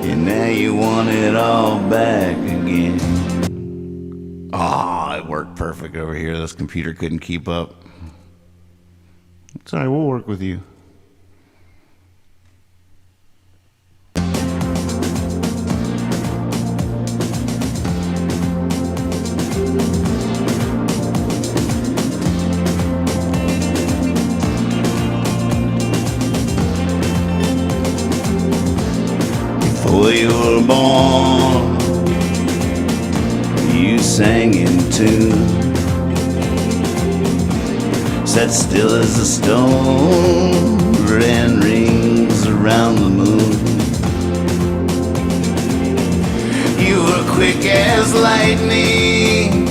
And now you want it all back again. Ah, it worked perfect over here. This computer couldn't keep up. It's all right, we'll work with you. Before you were born, you sang in tune, sat still as a stone, ran rings around the moon. You were quick as lightning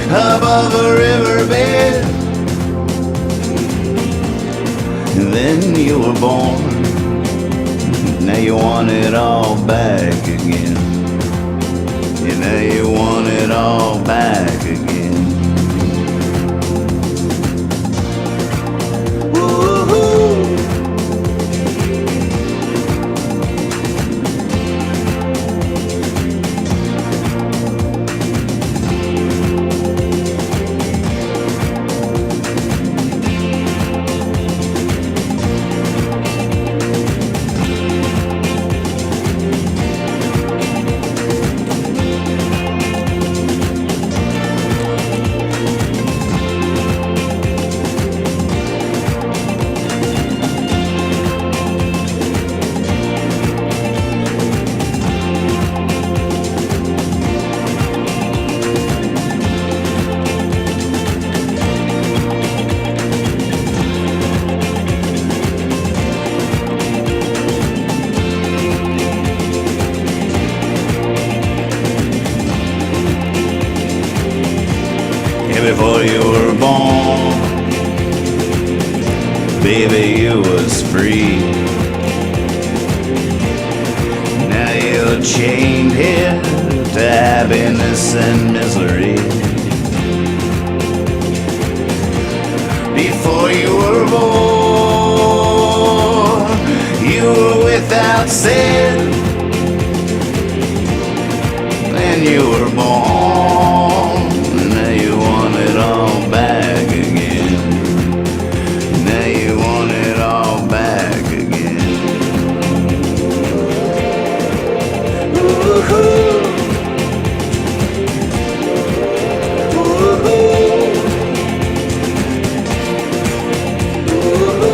above a riverbed, and then you were born. Now you want it all back again. And now you want it all back again. Woo-hoo. Before you were born, baby, you was free. Now you're chained here to happiness and misery. Before you were born, you were without sin, and you were born. Now you want it all back again. Now you want it all back again. Woo-hoo. Woo-hoo. Woo-hoo.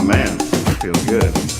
man, feels good.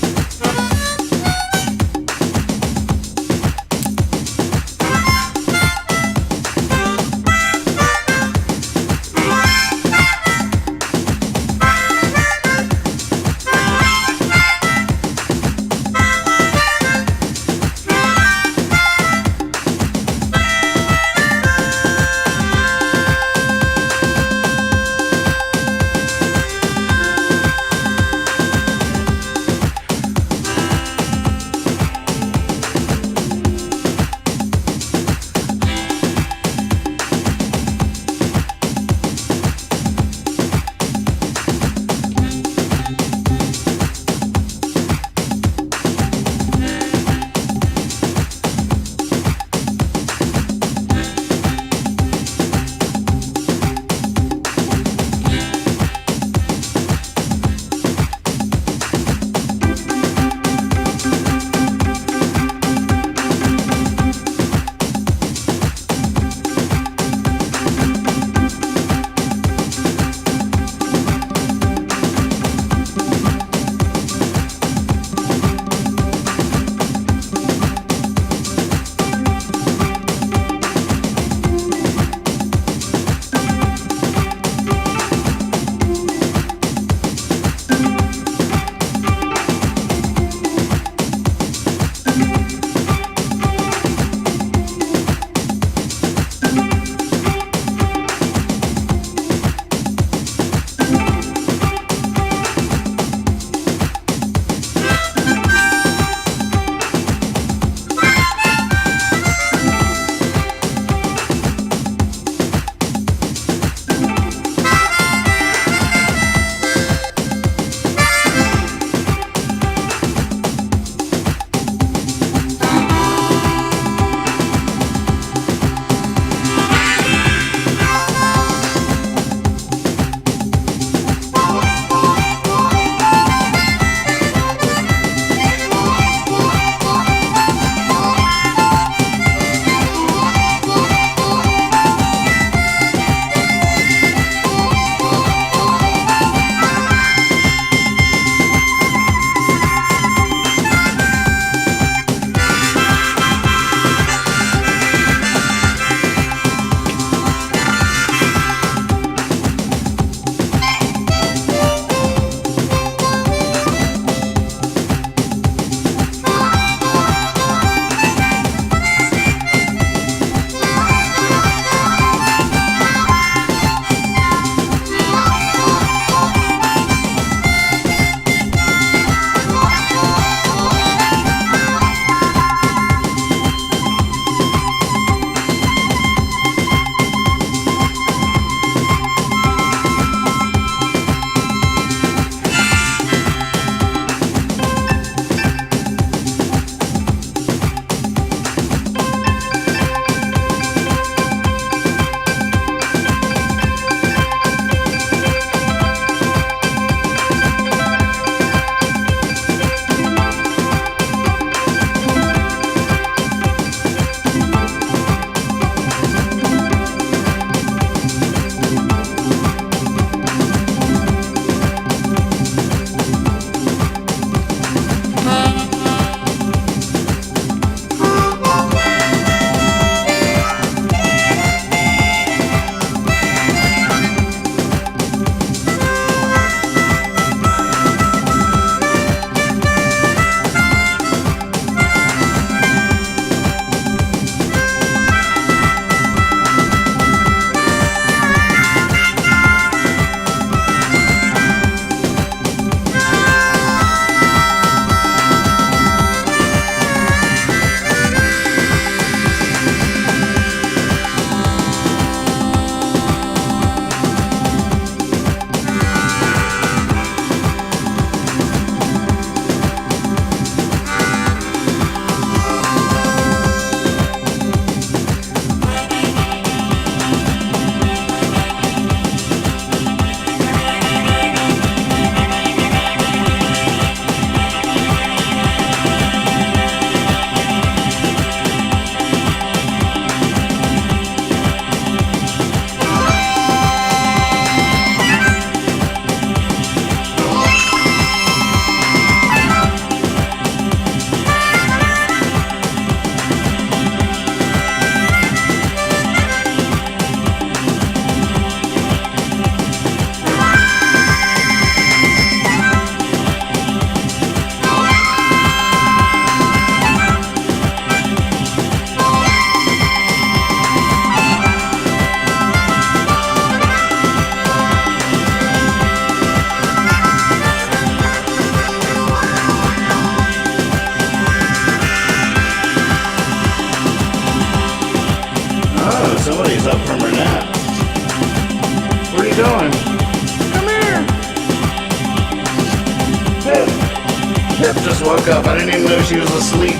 Steph just woke up. I didn't even know she was asleep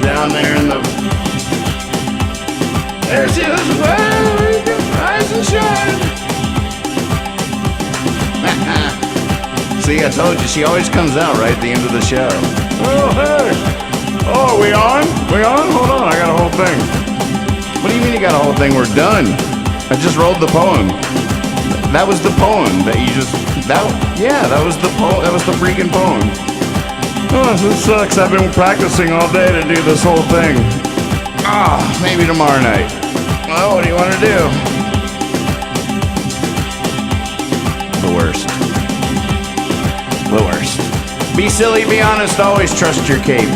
down there in the... There she is. Well, you can rise and shine. See, I told you, she always comes out right at the end of the show. Oh, hey. Oh, we on? We on? Hold on, I got a whole thing. What do you mean you got a whole thing? We're done. I just rolled the poem. That was the poem that you just... that was the poem. That was the freaking poem. Oh, this sucks. I've been practicing all day to do this whole thing. Maybe tomorrow night. Well, what do you want to do? The worst. The worst. Be silly, be honest, always trust your cape.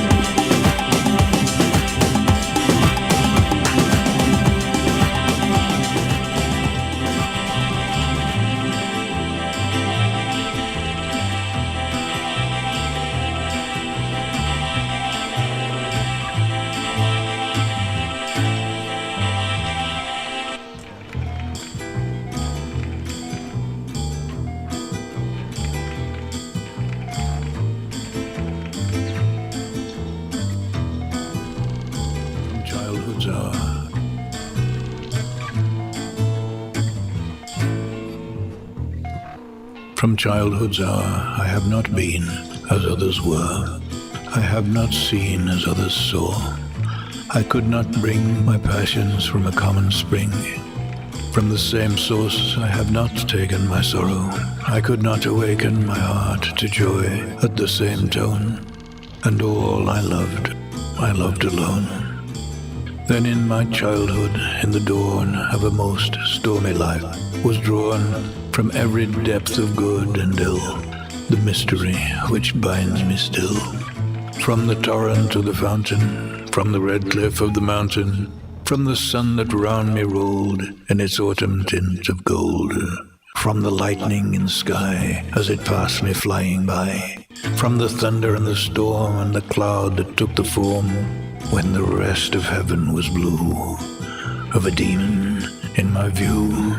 From childhood's hour, I have not been as others were. I have not seen as others saw. I could not bring my passions from a common spring. From the same source I have not taken my sorrow. I could not awaken my heart to joy at the same tone. And all I loved alone. Then in my childhood, in the dawn of a most stormy life, was drawn from every depth of good and ill, the mystery which binds me still. From the torrent to the fountain, from the red cliff of the mountain, from the sun that round me rolled in its autumn tint of gold, from the lightning in the sky as it passed me flying by, from the thunder and the storm and the cloud that took the form, when the rest of heaven was blue, of a demon in my view.